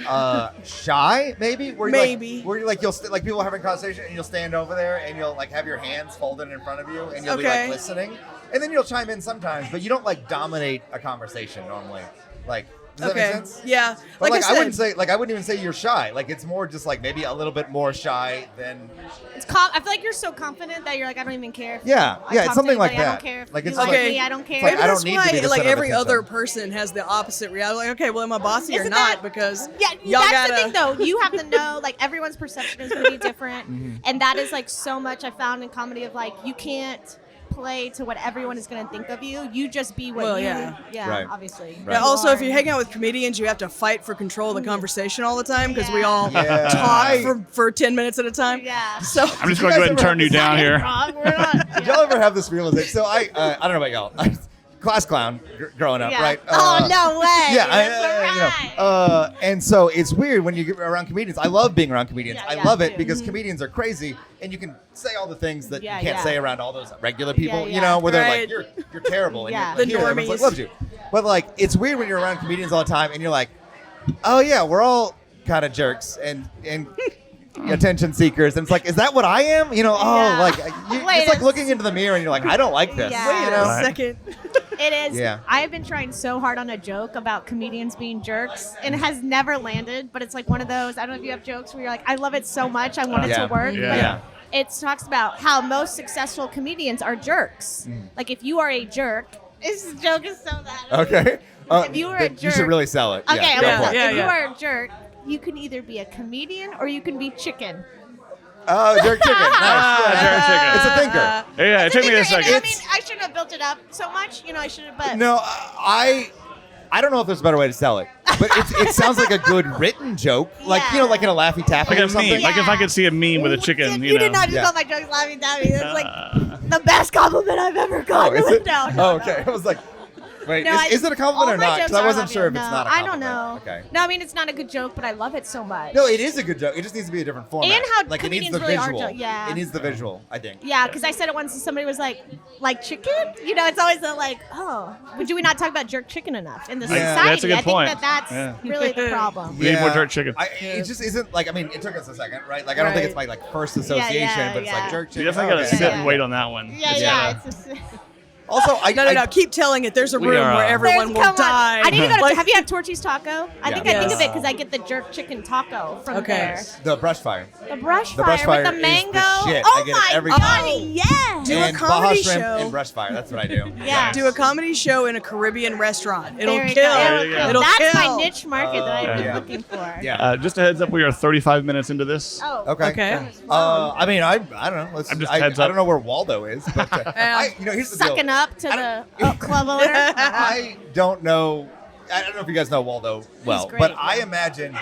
shy, maybe. Where you
Maybe.
Like, where you like like people are having a conversation and you'll stand over there and you'll like have your hands folded in front of you and you'll be
Okay.
like listening, and then you'll chime in sometimes, but you don't like dominate a conversation normally. Like, does
okay,
that make sense?
yeah,
But
like I
wouldn't
said,
say I wouldn't even say you're shy. Like it's more just like maybe a little bit more shy than.
I feel like you're so confident that you're like, I don't even care. If
Yeah,
I
yeah,
talk
it's something
to
like
anybody, I
that.
don't care if
Like,
you
it's
like
like-
me. I don't care.
like,
maybe
I don't
that's
need to
why
be the
like
center of
every
attention.
other person has the opposite reality. Like, okay, well, am I bossy or
Isn't
not?
that-
Because
Yeah,
y'all
that's
gotta.
the thing though. You have to know, like everyone's perception is going to be different, and that is like so much I found in comedy of like you can't play to what everyone is going to think of you. You just be what
Well,
you.
yeah.
Right.
Obviously.
Right.
Yeah, also, if you
are.
hang out with comedians, you have to fight for control of the conversation all the time because we
Yeah.
all
Yeah.
talk for 10 minutes at a time.
Yeah.
So
I'm just
you
going to go
guys
ahead and
ever
turn
have
you down here.
Wrong. We're not.
Did y'all ever have this realization? So I don't know about y'all. Class clown growing up,
Yeah.
right?
Oh no way.
Yeah,
That's right.
and so it's weird when you get around comedians. I love being around comedians.
Yeah,
I
yeah,
love it
too.
because comedians are crazy, and you can say all the things that
Yeah,
you can't
yeah.
say around all those regular people.
Yeah,
You
yeah.
know, where they're
Right.
like, you're terrible, and
Yeah.
you're
The
here, everyone's like,
normies.
loves you. But like, it's weird when you're around comedians all the time, and you're like, oh yeah, we're all kind of jerks and attention seekers, and it's like, is that what I am? You know,
Yeah.
like
Wait
it's like
a
looking into the mirror, and you're like, I don't like this.
Yeah.
wait
you
a
know?
Right.
second.
It is.
Yeah.
I have been trying so hard on a joke about comedians being jerks, and it has never landed. But it's like one of those. I don't know if you have jokes where you're like, I love it so much, I want it
Yeah.
to work.
Yeah.
But
Yeah.
it talks about how most successful comedians are jerks. Like if you are a jerk, this joke is so bad.
Okay.
If you were a
you should
jerk-
really sell it.
Okay,
yeah,
I'm
go
gonna
for
tell
it.
you.
Yeah,
If
yeah.
you are a jerk, you can either be a comedian or you can be chicken.
Oh, jerk chicken. Nice. Yeah,
jerk chicken.
It's a thinker.
Yeah, it took me a
And
second.
I mean, I shouldn't have built it up so much. You know, I should have. But
No, I don't know if there's a better way to sell it, but it sounds like a good written joke, like
Yeah.
like in a Laffy Taffy
Like a
or something.
meme. Like if I could see a meme with a chicken,
You
you
did
know.
not just
Yeah.
call my jokes laughing Taffy. That's like the best compliment I've ever
Oh,
gotten.
is it?
No,
Oh, okay. I was like, wait,
No,
is it a compliment
all
or
my
not?
jokes
Because I
are
wasn't
love
sure
you.
if it's
No,
not a
I
compliment.
don't know.
Okay.
No, I mean it's not a good joke, but I love it so much.
No, it is a good joke. It just needs to be a different format.
And how
like it needs
comedians
the
really are
visual.
yeah.
It needs the visual, I think.
Yeah, because I said it once and somebody was like chicken? You know, it's always like, oh, do we not talk about jerk chicken enough in the
Yeah.
society?
That's a good
I think
point.
that's
Yeah.
really the problem.
We need more jerk chicken.
It just isn't like, I mean, it took us a second, right? Like I don't think it's my like first association,
yeah,
but it's like
yeah.
jerk chicken.
You definitely got to
okay.
sit
Yeah.
and wait on that one.
Yeah,
It's
yeah.
gotta-
It's just,
Also,
No. Keep telling it. There's a
We
room
are,
where everyone will
come on.
die.
I need to go to.
Like-
Have you had Torchy's Taco? I think I
Yes.
think of it because I get the jerk chicken taco from
Okay.
there.
the brush fire.
The brush
The
fire
brush fire
with the
is the
mango.
shit.
Oh
I get it
my
every
god!
time.
Yeah.
Do a
and
comedy
Baja shrimp
show.
and brush fire. That's what I do.
Yeah.
Do a comedy show in a Caribbean restaurant. It'll
Very
kill.
good.
There you go.
It'll
That's
kill.
my niche market that I've been
yeah.
looking for.
Yeah.
Just a heads up, we are 35 minutes into this.
Oh.
Okay.
Okay.
I mean, I don't know. Let's,
I'm just
I
heads
don't
up.
know where Waldo is, but here's the deal.
Sucking up to the club owner.
I don't know. I don't know if you guys know Waldo well,
great,
but
yeah.
I imagine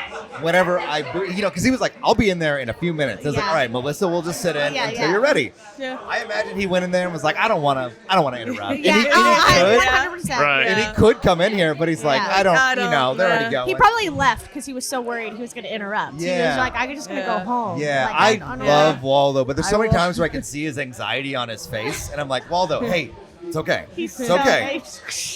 whenever because he was like, I'll be in there in a few minutes. I was like,
Yeah.
all right, Melissa will just sit in
Yeah,
until
yeah.
you're ready.
Yeah.
I imagine he went in there and was like, I don't want to interrupt.
Yeah.
And he,
Oh,
could,
100%.
Right.
and he could come in here, but he's like,
Yeah.
I don't,
I don't,
they're
yeah.
already going.
He probably left because he was so worried he was going to interrupt. He was
Yeah.
like, I'm just going to
Yeah.
go home.
Yeah,
Like,
I
don't know.
love Waldo, but there's so
I
many
will-
times where I can see his anxiety on his face, and I'm like, Waldo, hey, It's okay.
He's
It's
so
okay.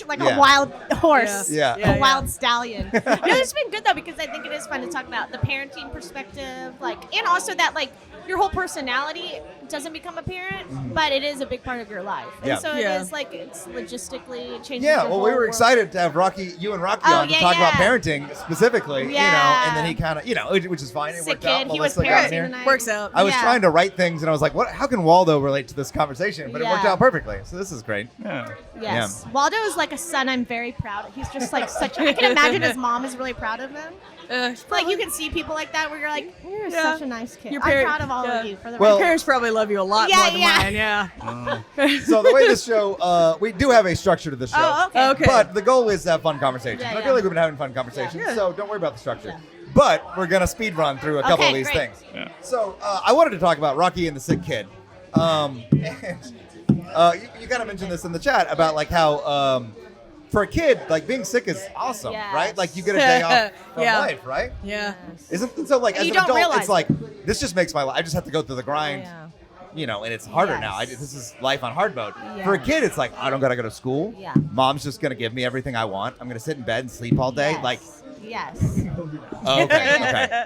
like
Yeah.
a wild horse.
Yeah.
Yeah.
A wild stallion. No, it's been good though because I think it is fun to talk about the parenting perspective, like, and also that like your whole personality doesn't become apparent, but it is a big part of your life. And
Yeah.
so
Yeah.
it is like it's logistically changing.
Yeah,
your
well, we
whole
were
world.
excited to have you and Rocky on to
yeah,
talk about
yeah.
parenting specifically,
Yeah.
and then he kind of, which is fine. It
Sick
worked out.
kid. He was
Melissa got in
parenting
here.
tonight.
Works out.
I was
Yeah.
trying to write things, and I was like, how can Waldo relate to this conversation? But it worked
Yeah.
out perfectly, so this is great.
Yeah.
Yes. Waldo is like a son I'm very proud of. He's just like I can imagine his mom is really proud of him. Like you can see people like that where you're like, you're
Yeah.
such a nice kid.
Your
I'm
parent-
proud of all
yeah.
of you for the
Well-
Your parents probably love you a lot
Yeah,
more than
yeah.
mine. Yeah.
So the way this show, we do have a structure to the show.
Oh, okay.
Okay.
But the goal is to have fun conversations.
Yeah,
And I
yeah.
feel like we've been having fun conversations,
Yeah.
so don't worry about the structure. But we're going to speed run through a couple
Okay,
of these
great.
things.
Yeah.
So I wanted to talk about Rocky and the sick kid. And you kind of mentioned this in the chat about like how for a kid, like being sick is awesome,
Yes.
right? Like you get a day off from
Yeah.
life, right?
Yeah.
Isn't so like
And
as
you
an
don't
adult,
realize
it's like this just makes my life. I just have to go through the grind.
Yeah.
And it's harder
Yes.
now. This is life on hard mode. For a kid, it's like I don't gotta go to school.
Yeah.
Mom's just gonna give me everything I want. I'm gonna sit in bed and sleep all day.
Yes.
Like,
yes.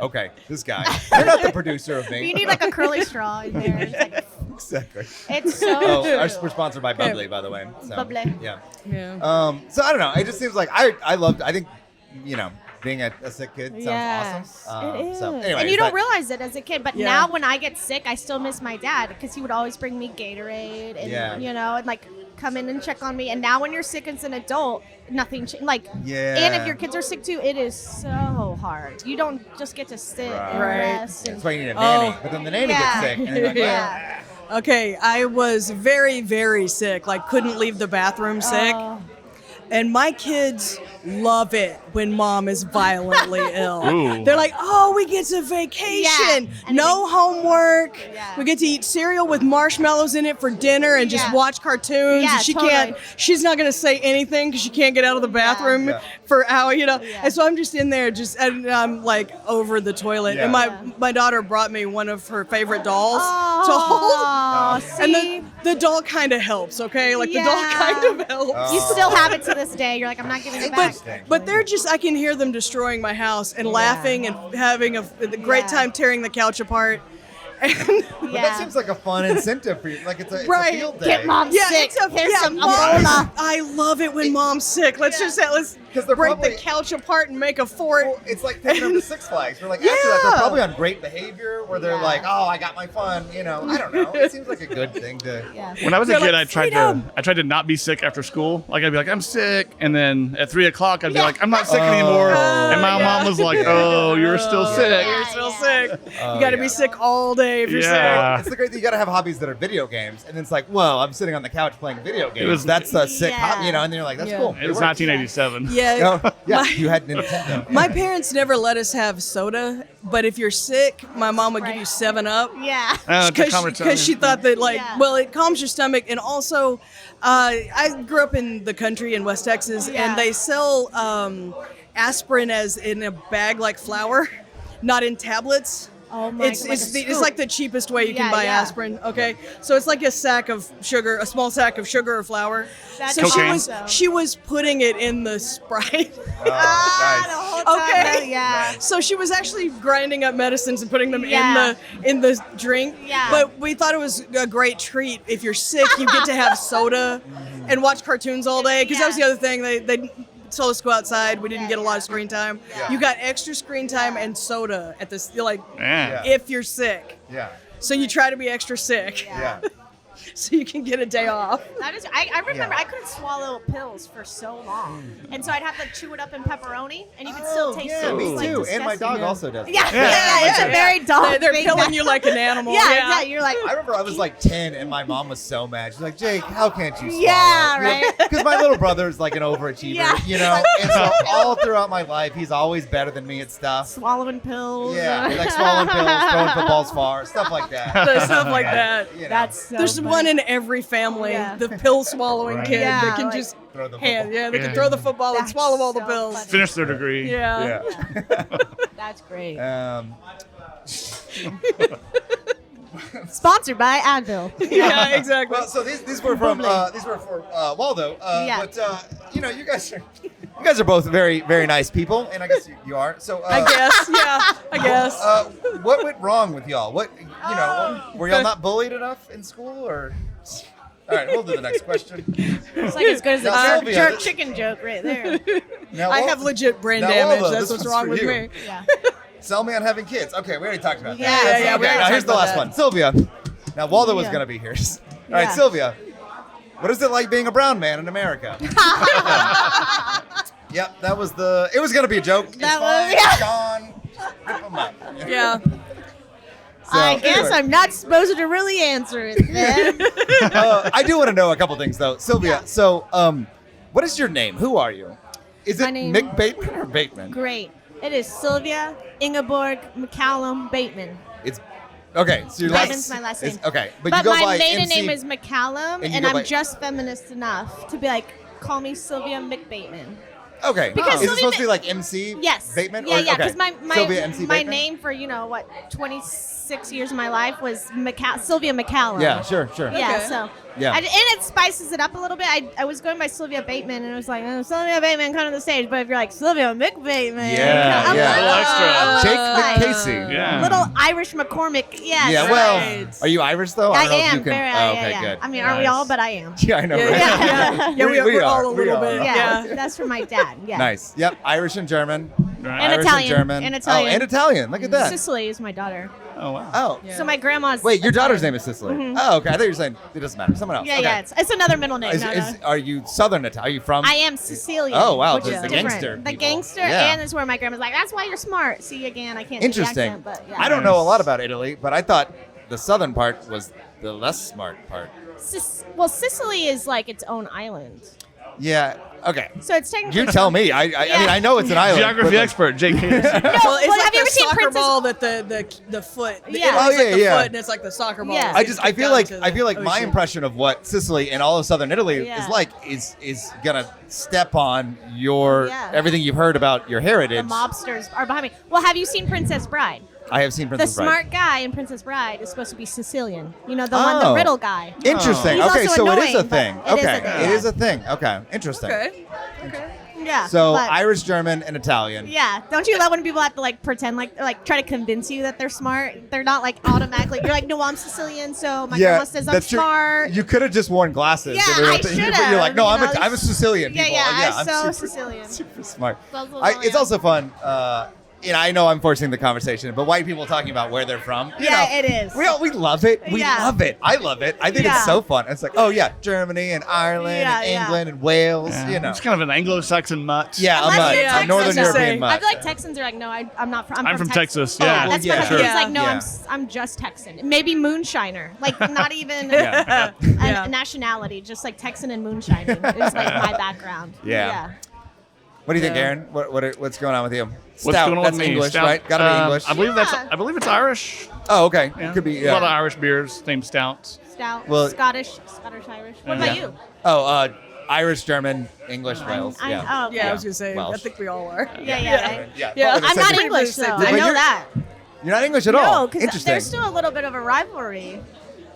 okay. This guy. You're not the producer of me.
You need like a curly straw in there. It's, like,
Exactly.
it's so
Oh,
true.
we're sponsored by Bubbly, by the way. So,
Bubbly.
Yeah.
Yeah.
So I don't know. It just seems like I think, being a sick kid sounds
Yes,
awesome.
it is.
So anyway,
and you don't realize it as a kid, but
Yeah.
now when I get sick, I still miss my dad because he would always bring me Gatorade and and like come in and check on me. And now when you're sick as an adult, nothing like.
Yeah.
And if your kids are sick too, it is so hard. You don't just get to sit and
Right.
rest.
That's
And,
why you need a
Oh.
nanny. But then the nanny
Yeah.
gets sick. And you're like,
yeah.
Okay, I was very, very sick. Like, couldn't leave the bathroom sick.
Oh.
And my kids love it when mom is violently ill.
Ooh.
They're like, oh, we get to vacation.
Yeah. And
No homework.
Yeah.
We get to eat cereal with marshmallows in it for dinner and just
Yeah.
watch cartoons.
Yeah,
And she's not going to say anything because she can't get out of the bathroom
Yeah.
for an hour,
Yeah.
And so I'm just in there and I'm like over the toilet.
Yeah.
And my daughter brought me one of her favorite dolls to hold.
Oh,
And
see?
the doll kind of helps, okay? Like the doll
Yeah.
kind of helps.
Oh.
You still have it to this day. You're like, I'm not giving it back.
But they're just, I can hear them destroying my house and laughing and having a great
Yeah.
time tearing the couch apart. And
But that seems like a fun incentive for you. Like it's a
Right.
field day.
Get mom
yeah,
sick. Here's some
Mom,
Ebola.
I love it when mom's sick. Let's just let's
'Cause they're
break
probably-
the couch apart and make a fort.
Well, it's like taking them to Six Flags. We're like, after that, they're
Yeah.
probably on great behavior where they're
Yeah.
like, oh, I got my fun. I don't know. It seems like a good thing to.
Yeah.
When I was a
They're
kid,
like,
I tried
"Freedom."
to not be sick after school. Like I'd be like, I'm sick, and then at 3 o'clock I'd be
Yeah.
like, I'm not sick
Oh.
anymore. And my
yeah.
mom was like, Oh, you're still sick.
You're still
Yeah.
sick.
Oh,
You got to
yeah.
be sick all day if you're
Yeah.
It's the great thing. You got to have hobbies that are video games, and then it's like, well, I'm sitting on the couch playing video games.
was-
That's a sick,
Yeah.
and then you're like, that's
Yeah.
cool.
It was
works.
1987.
sick. Yeah.
Oh, yeah,
My-
you had Nintendo.
My parents never let us have soda, but if you're sick, my mom would give
Right.
you 7-Up.
Yeah.
To calm her tongue.
Because she thought that,
Yeah.
well, it calms your stomach. And also, I grew up in the country in West Texas,
Yeah.
and they sell aspirin as in a bag like flour, not in tablets.
Oh my
It's
God,
it's like the cheapest way you can
Yeah,
buy
yeah.
aspirin. Okay, so it's like a sack of sugar, a small sack of sugar or flour.
That's
So
Cocaine.
she was putting it in the Sprite.
Oh, nice.
the whole time.
Okay.
Yeah.
So she was actually grinding up medicines and putting them
Yeah.
in the drink.
Yeah.
But we thought it was a great treat. If you're sick, you get to have soda and watch cartoons all day. Because that was the
Yeah.
other thing. They told us to go outside. We didn't get a lot of screen time.
Yeah.
You got extra screen time and soda at this,
Yeah.
if you're sick.
Yeah.
So you try to be extra sick
Yeah.
so you can get a day off.
That is, I remember
Yeah.
I couldn't swallow pills for so long, and so I'd have to chew it up in pepperoni, and you could still taste
yeah,
it. It
me
was, like,
too. And my
disgusting.
dog also does.
Yeah,
that.
it's a very dog.
They're
thing.
killing you like an animal.
Yeah, exactly. You're like,
I remember I was like 10 and my mom was so mad. She's like, Jake, how can't you swallow?
Yeah, right.
Because my little brother's like an overachiever,
Yeah.
And so all throughout my life, he's always better than me at stuff.
swallowing pills.
Yeah, like swallowing pills, throwing footballs far, stuff like that.
Stuff like that.
You know,
That's so
There's
funny.
one in every family,
Yeah.
the pill swallowing
Right.
kid
Yeah,
that can
like-
just
throw the
hand,
football.
they can
Yeah.
throw the football and
That's
swallow all the
so
pills.
funny.
Finish their degree.
Yeah.
Yeah.
That's great. Sponsored by Advil.
Yeah, exactly.
Well, so these were from for Waldo.
Yeah.
But you guys are both very very nice people, and I guess you are. So
I guess. Yeah, I guess.
what went wrong with y'all? Were y'all not bullied enough in school, or? All right, we'll do the next question.
It's like as good as the
Now,
jerk
Sylvia,
chicken joke right there.
Now,
I have legit brain damage.
Waldo,
That's
this
what's
one's
wrong
for
with
you.
me.
Yeah.
Sell me on having kids. Okay, we already talked about
Yeah,
that.
yeah, we
Okay,
already
now here's
talked
the
about
last
that.
one. Sylvia. Now, Waldo was
Yeah.
going to be here. All right,
Yeah.
Sylvia. What is it like being a brown man in America? Yep, that was it was going to be a joke. It's
That
fine.
was- yeah.
John, rip 'em up.
Yeah.
So,
I guess
anyway.
I'm not supposed to really answer it then.
I do want to know a couple things, though. Sylvia,
Yeah.
so what is your name? Who are you? Is
My
it
name-
McBateman or Bateman?
Great. It is Sylvia Ingeborg McCallum Bateman.
It's okay. So your
Bateman's my last name.
Okay, but
But
you go
my
by
maiden
MC.
name is McCallum,
And you
and
go
I'm
by-
just feminist enough to be like, call me Sylvia McBateman.
Okay.
Because
is it
Sylvia
supposed to be like MC?
Yes.
Bateman?
Yeah,
Or-
yeah.
okay.
Because my
Sylvia MC
my
Bateman?
name for 26 years of my life was Sylvia McCallum.
Yeah, sure.
Yeah,
Okay.
so
Yeah.
and it spices it up a little bit. I was going by Sylvia Bateman, and it was like Sylvia Bateman come to the stage. But if you're like Sylvia McBateman,
Yeah,
I'm
yeah.
like,
A little extra.
Jake
like,
McCasey.
Yeah.
little Irish McCormick. Yes.
Yeah,
right.
well, are you Irish though?
I
don't know if
am
you can.
very.
Oh,
yeah,
okay,
yeah.
good.
I mean, aren't we
Nice.
all? But I am.
Yeah, I know.
Yeah,
right?
yeah. Yeah, we're all a
we
little
are.
bit.
Yeah,
Yeah.
that's from my dad. Yeah.
Nice. Yep. Irish and German.
Right.
And
Irish
Italian.
And German.
And Italian.
Oh, and Italian. Look at that.
Sicily is my daughter.
Oh wow.
Oh.
Yeah.
So my grandma's.
Wait, your daughter's
Italian.
name is Cicely. Oh, okay. I thought you were saying it doesn't matter. Someone else.
Yeah,
okay.
yeah. It's another middle name. No, no.
Are you Southern Italian? Are you from?
I am Sicilian.
Oh, wow,
Which
the
is
gangster
different. The
people.
gangster,
Yeah.
and that's where my grandma's like, that's why you're smart. See, again, I can't do the
Interesting.
accent, but yeah.
I don't know a lot about Italy, but I thought the southern part was the less smart part.
Well, Sicily is like its own island.
Yeah. Okay.
So it's technically.
You tell me. I mean, I know it's an island.
Geography
but, like,
expert, Jake.
Well, it's
well,
like
have you
the
ever seen
soccer
Princess-
ball that the foot.
Yeah.
Oh,
It's like
yeah,
the
yeah.
foot, and it's like the soccer ball.
Yeah.
that's
I
kicked
feel
out
like
into the
my
ocean.
impression of what Sicily and all of southern Italy
Yeah.
is like is gonna step on your
Yeah.
everything you've heard about your heritage.
The mobsters are behind me. Well, have you seen Princess Bride?
I have seen
The
Princess Bride.
smart guy in Princess Bride is supposed to be Sicilian. You know, the one, the
Oh.
riddle guy.
Interesting.
He's
Okay,
also
so it is a
annoying, but
thing.
it is a
Okay,
thing,
it
yeah.
is a thing. Okay, interesting.
Okay.
Yeah.
So
but-
Irish, German, and Italian.
Yeah. Don't you love when people have to like pretend like try to convince you that they're smart? They're not like automatically. You're like, no, I'm Sicilian, so my grandma says I'm
that's true.
smart.
You could have just worn glasses.
Yeah,
if we were
I
at the-
should've,
You're like, no,
you know,
I'm a Sicilian.
yeah,
People.
yeah,
I'm
so
super,
Sicilian.
super smart.
That's what
It's
I am.
also fun. And I know I'm forcing the conversation, but white people talking about where they're from. You
Yeah,
know,
it is.
We love it. We
Yeah.
love it. I love it. I think
Yeah.
it's so fun. It's like, oh yeah, Germany and Ireland
Yeah,
and
yeah.
England and Wales.
Yeah.
You know.
It's kind of an Anglo-Saxon mutt.
Yeah,
Unless
a
you're
mutt, a
Texas,
Northern
I
European
say.
mutt.
I feel like Texans are like, no, I'm not from.
I'm from Texas.
Oh,
Yeah.
well,
That's
yeah,
what
sure.
he's like. No,
Yeah.
I'm just Texan. Maybe moonshiner. Like not even
Yeah.
Yeah.
a nationality. Just like Texan and moonshining is like my background.
Yeah. What do you think,
Yeah.
Aaron? What's going on with you?
What's
Stout.
going on
That's
with me?
English,
Stout.
right? Gotta be English.
I believe
Yeah.
I believe it's Irish.
Oh, okay.
Yeah.
Could be.
A lot of
Yeah.
Irish beers named stouts.
Stout.
Well-
Scottish, Irish. What about
Yeah.
you?
Oh, Irish, German, English, Wales.
I'm-
Yeah.
oh, okay.
Yeah, I was gonna say.
Welsh.
I think we all are.
Yeah,
Yeah.
right?
Yeah.
Yeah.
probably the
I'm not
second-
English though.
But
I know
you're-
that.
You're not English at all.
No, because
Interesting.
there's still a little bit of a rivalry.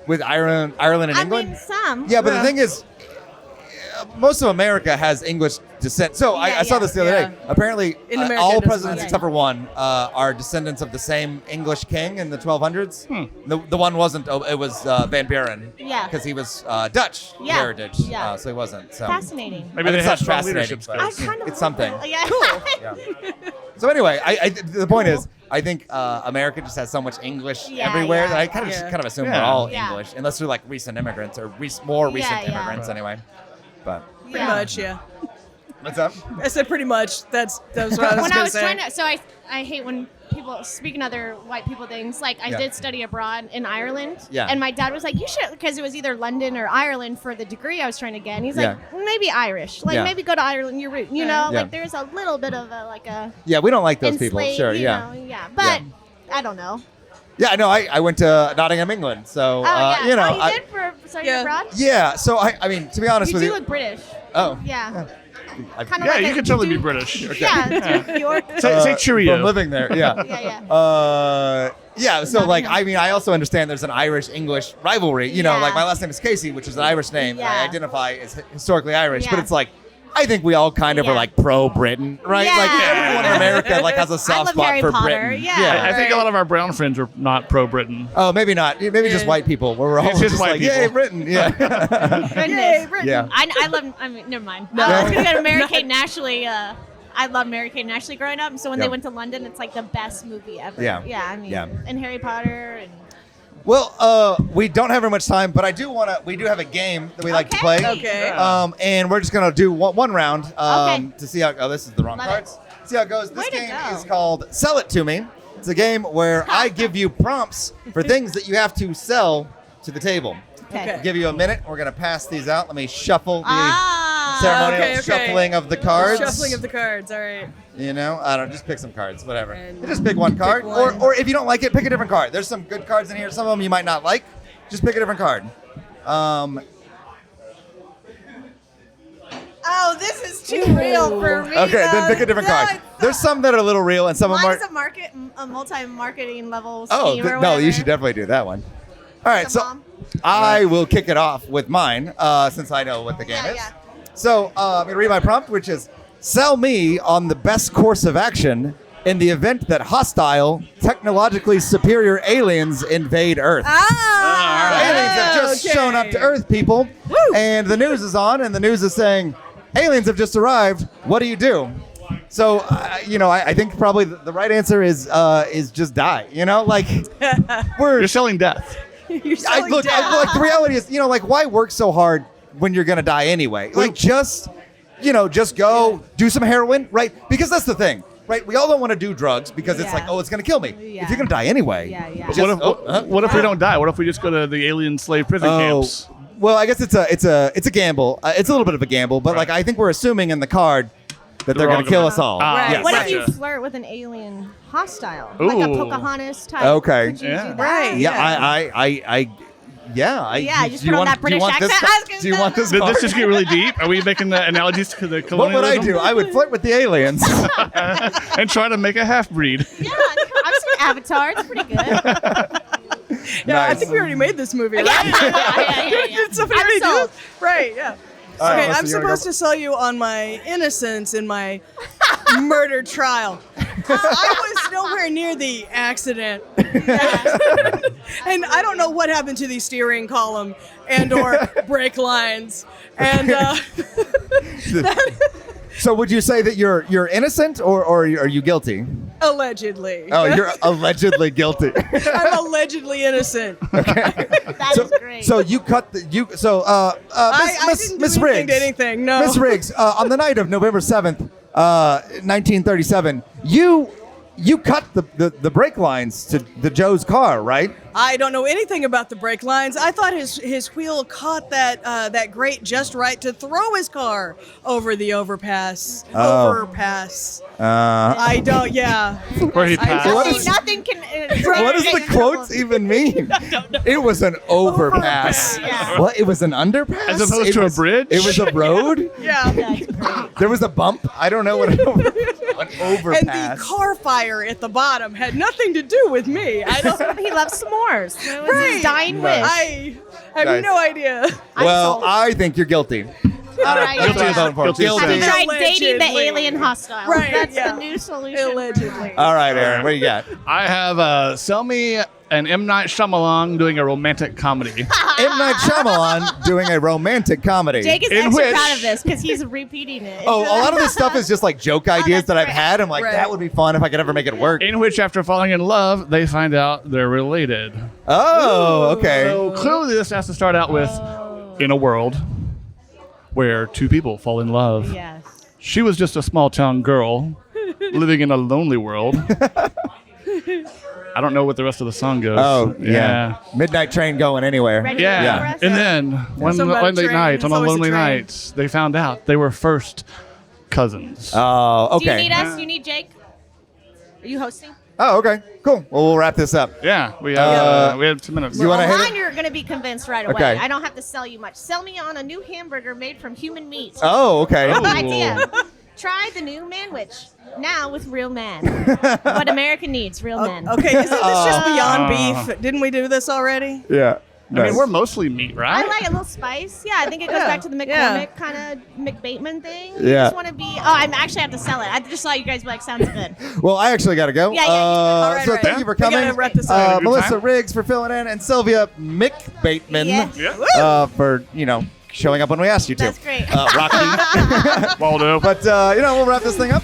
With Ireland and
I
England.
mean, some.
Yeah, but the thing is, most of America has English descent. So I saw
Yeah,
this the other
yeah.
day. Apparently,
In America,
all
it doesn't
presidents
matter.
except for one are descendants of the same English king in the 1200s. The one wasn't. It was Van Buren.
Yeah.
Because he was Dutch
Yeah,
heritage.
yeah.
So he wasn't. So.
Fascinating.
Maybe
I mean,
they
it's
have
not
strong
fascinating,
leadership
but
I
skills.
kind of
it's something.
Yeah.
Yeah. So anyway, the point is, I think America just has so much English
Yeah,
everywhere
yeah.
that I kind of
Yeah.
assume
Yeah.
we're all
Yeah.
English, unless they're like recent immigrants or more recent
Yeah, yeah.
immigrants anyway. But
Pretty much, yeah.
what's up?
I said pretty much. That's what I was
When I
gonna
was
say.
trying to, so I hate when people speaking other white people things. Like I
Yeah.
did study abroad in Ireland,
Yeah.
and my dad was like, "You should," because it was either London or Ireland for the degree I was trying to get. And he's
Yeah.
like, "Maybe Irish, like
Yeah.
maybe go to Ireland. Your root, you know,
Yeah.
like there's a little bit of a like a
Yeah, we don't like those people.
enslaved,
Sure,
you
yeah.
know, yeah. But I don't know.
Yeah, no, I went to Nottingham, England, so
Oh yeah,
you know,
oh, you did for studying
Yeah.
abroad.
yeah. So I mean, to be honest
You
with
do
you,
look British.
oh,
Yeah,
I-
kind of
Yeah,
like
you
a-
could totally be
do-
British.
Yeah, New York.
Say
from
cheerio.
living there, yeah.
Yeah, yeah.
Yeah, so like, I mean, I also understand there's an Irish-English rivalry. You know,
Yeah.
like my last name is Casey, which is an Irish name.
Yeah.
I identify as historically Irish, but
Yeah.
it's like, I think we all kind of are
Yeah.
like pro-Britain, right?
Yeah.
Like everyone in America like has a soft
love
spot
Harry
for
Potter,
Britain.
yeah.
I think a lot of our brown friends are not pro-Britain.
Oh, maybe not. Maybe just
Yeah.
white people. Where we're all
It's just
just
white
like,
people.
yay, Britain. Yeah.
Goodness.
Yay, Britain.
Yeah.
I love. I mean, never mind. I was gonna go to Mary-Kate and Ashley. I loved Mary-Kate and Ashley growing up, and so when
Yeah.
they went to London, it's like the best movie ever.
Yeah.
Yeah. I mean,
Yeah.
and Harry Potter and.
Well, we don't have very much time, but we do have a game that we like to play.
Okay.
And we're just gonna do one round
Okay.
to see how. Oh, this is the wrong
Love
cards. See how it goes. This
Way to
game
go.
is called Sell It To Me. It's a game where I give you prompts for things that you have to sell to the table.
Okay.
I'll give you a minute. We're gonna pass these out. Let me shuffle the
Ah.
ceremonial
Okay.
shuffling of the cards.
Shuffling of the cards. All right.
You know, I don't just pick some cards, whatever.
And
Just pick one card,
one.
or if you don't like it, pick a different card. There's some good cards in here. Some of them you might not like. Just pick a different card.
Oh, this is too real for me.
Okay, then pick a different card. There's some that are a little real, and some of them
Mine
are.
is a multi-marketing level
Oh,
scheme or
no,
whatever.
you should definitely do that one. All right,
The
so
bomb?
I will kick it off with mine, since I know what the game
Yeah,
is.
yeah.
So I'm going to read my prompt, which is, sell me on the best course of action in the event that hostile, technologically superior aliens invade Earth.
Ah.
Aliens have just
okay.
shown up to Earth, people.
Woo.
And the news is on, and the news is saying, aliens have just arrived. What do you do? So, I think probably the right answer is just die. You know, like we're.
You're selling death.
You're selling
Look,
death.
like the reality is, like why work so hard when you're gonna die anyway? Like just go do some heroin, right? Because that's the thing, right? We all don't want to do drugs because it's
Yeah.
like, oh, it's gonna kill me.
Yeah.
If you're gonna die anyway.
Yeah, yeah.
But
Just-
what if we don't die? What if we just go to the alien slave prison camps?
Well, I guess it's a gamble. It's a little bit of a gamble, but like I think we're assuming in the card that they're
They're
going
all
to kill
gonna-
us all.
Ah,
Yes.
What
Gotcha.
if you flirt with an alien hostile, like a
Ooh.
Pocahontas type?
Okay.
Could you
Yeah.
do that?
Right.
Yeah,
Yeah, just
do you
put on
want-
that
do you
British
want this
accent.
card?
I was gonna
Do you
say
want this
Did
card?
this just get really deep? Are we making the analogies to the
What
colonialism?
would I do? I would flirt with the aliens.
And try to make a half breed.
Yeah, I've seen Avatar. It's pretty good.
Yeah, I
Nice.
think we already made this movie, right?
yeah.
Did somebody
I'm
already do
sold.
it? Right, yeah.
All right,
Okay,
Melissa,
I'm
you wanna
supposed
go?
to sell you on my innocence in my murder trial. I was nowhere near the accident. And I don't know what happened to the steering column and or brake lines. And
So would you say that you're innocent or are you guilty?
allegedly.
Oh, you're allegedly guilty.
I'm allegedly innocent.
That is great.
So you cut the
I
Miss
didn't
Miss
do anything
Riggs.
to anything, no.
Miss Riggs, on the night of November 7th, 1937, you cut the brake lines to the Joe's car, right?
I don't know anything about the brake lines. I thought his wheel caught that grate just right to throw his car over the overpass.
Oh.
Overpass.
Uh,
I don't. Yeah.
Where he
I
passed.
don't-
What is-
nothing can.
what does the quotes even mean? It was an overpass.
Yeah.
What? It was an underpass?
As opposed
It
to a
was-
bridge?
It was a road?
Yeah.
That's great.
There was a bump? I don't know what an
And
overpass.
the car fire at the bottom had nothing to do with me. I don't.
He loves s'mores. It was
Right.
his dying
Nice.
wish.
I have
Nice.
no idea.
Well,
sold.
I think you're guilty.
All right,
Guilty
yeah.
as vote for.
Guilty as
Have you
sin.
tried dating the
Allegedly.
alien hostile?
Right,
That's
yeah.
the new solution.
Allegedly.
All right, Aaron, what do you got?
I have sell me an M. Night Shyamalan doing a romantic comedy.
M. Night Shyamalan doing a romantic comedy.
Jake is
In
extra
which-
proud of this because he's repeating it.
Oh, a lot of this stuff is just like joke ideas
that's
that I've
great.
had. I'm like,
Right.
that would be fun if I could ever make it work.
In which, after falling in love, they find out they're related.
Oh, okay.
So clearly, this has to start out with in a world where two people fall in love.
Yes.
She was just a small town girl living in a lonely world. I don't know what the rest of the song goes.
Oh, yeah. Midnight train going anywhere.
Ready
Yeah.
Yeah.
for us?
And then one
Something about a
late
train.
night,
It's
on a
always a
lonely
train.
night, they found out they were first cousins.
Oh,
Do you
okay.
need us? You need Jake? Are you hosting?
Oh, okay. Cool. Well, we'll wrap this up.
Yeah, we have 2 minutes.
You wanna hit
Mine,
it?
you're going to be convinced right away.
Okay.
I don't have to sell you much. Sell me on a new hamburger made from human meat.
Oh, okay.
Oh.
Good idea. Try the new manwich. now with real men. What America needs, real men.
Okay, isn't this just beyond beef? Didn't we do this already?
Yeah.
I mean, we're mostly meat, right?
I like a little spice. Yeah, I think it goes back to the McCormick kind of McBateman thing. You
Yeah.
just want to be. Oh, I actually have to sell it. I just saw you guys be like, sounds good.
Well, I actually got to go.
Yeah, all
right,
so
right.
thank you for
We gotta
coming.
wrap this up.
Good
Melissa
time.
Riggs for filling in, and Sylvia McBateman
Yeah.
for, showing up when we asked you to.
That's great.
Rocky.
Waldo.
But, we'll wrap this thing up.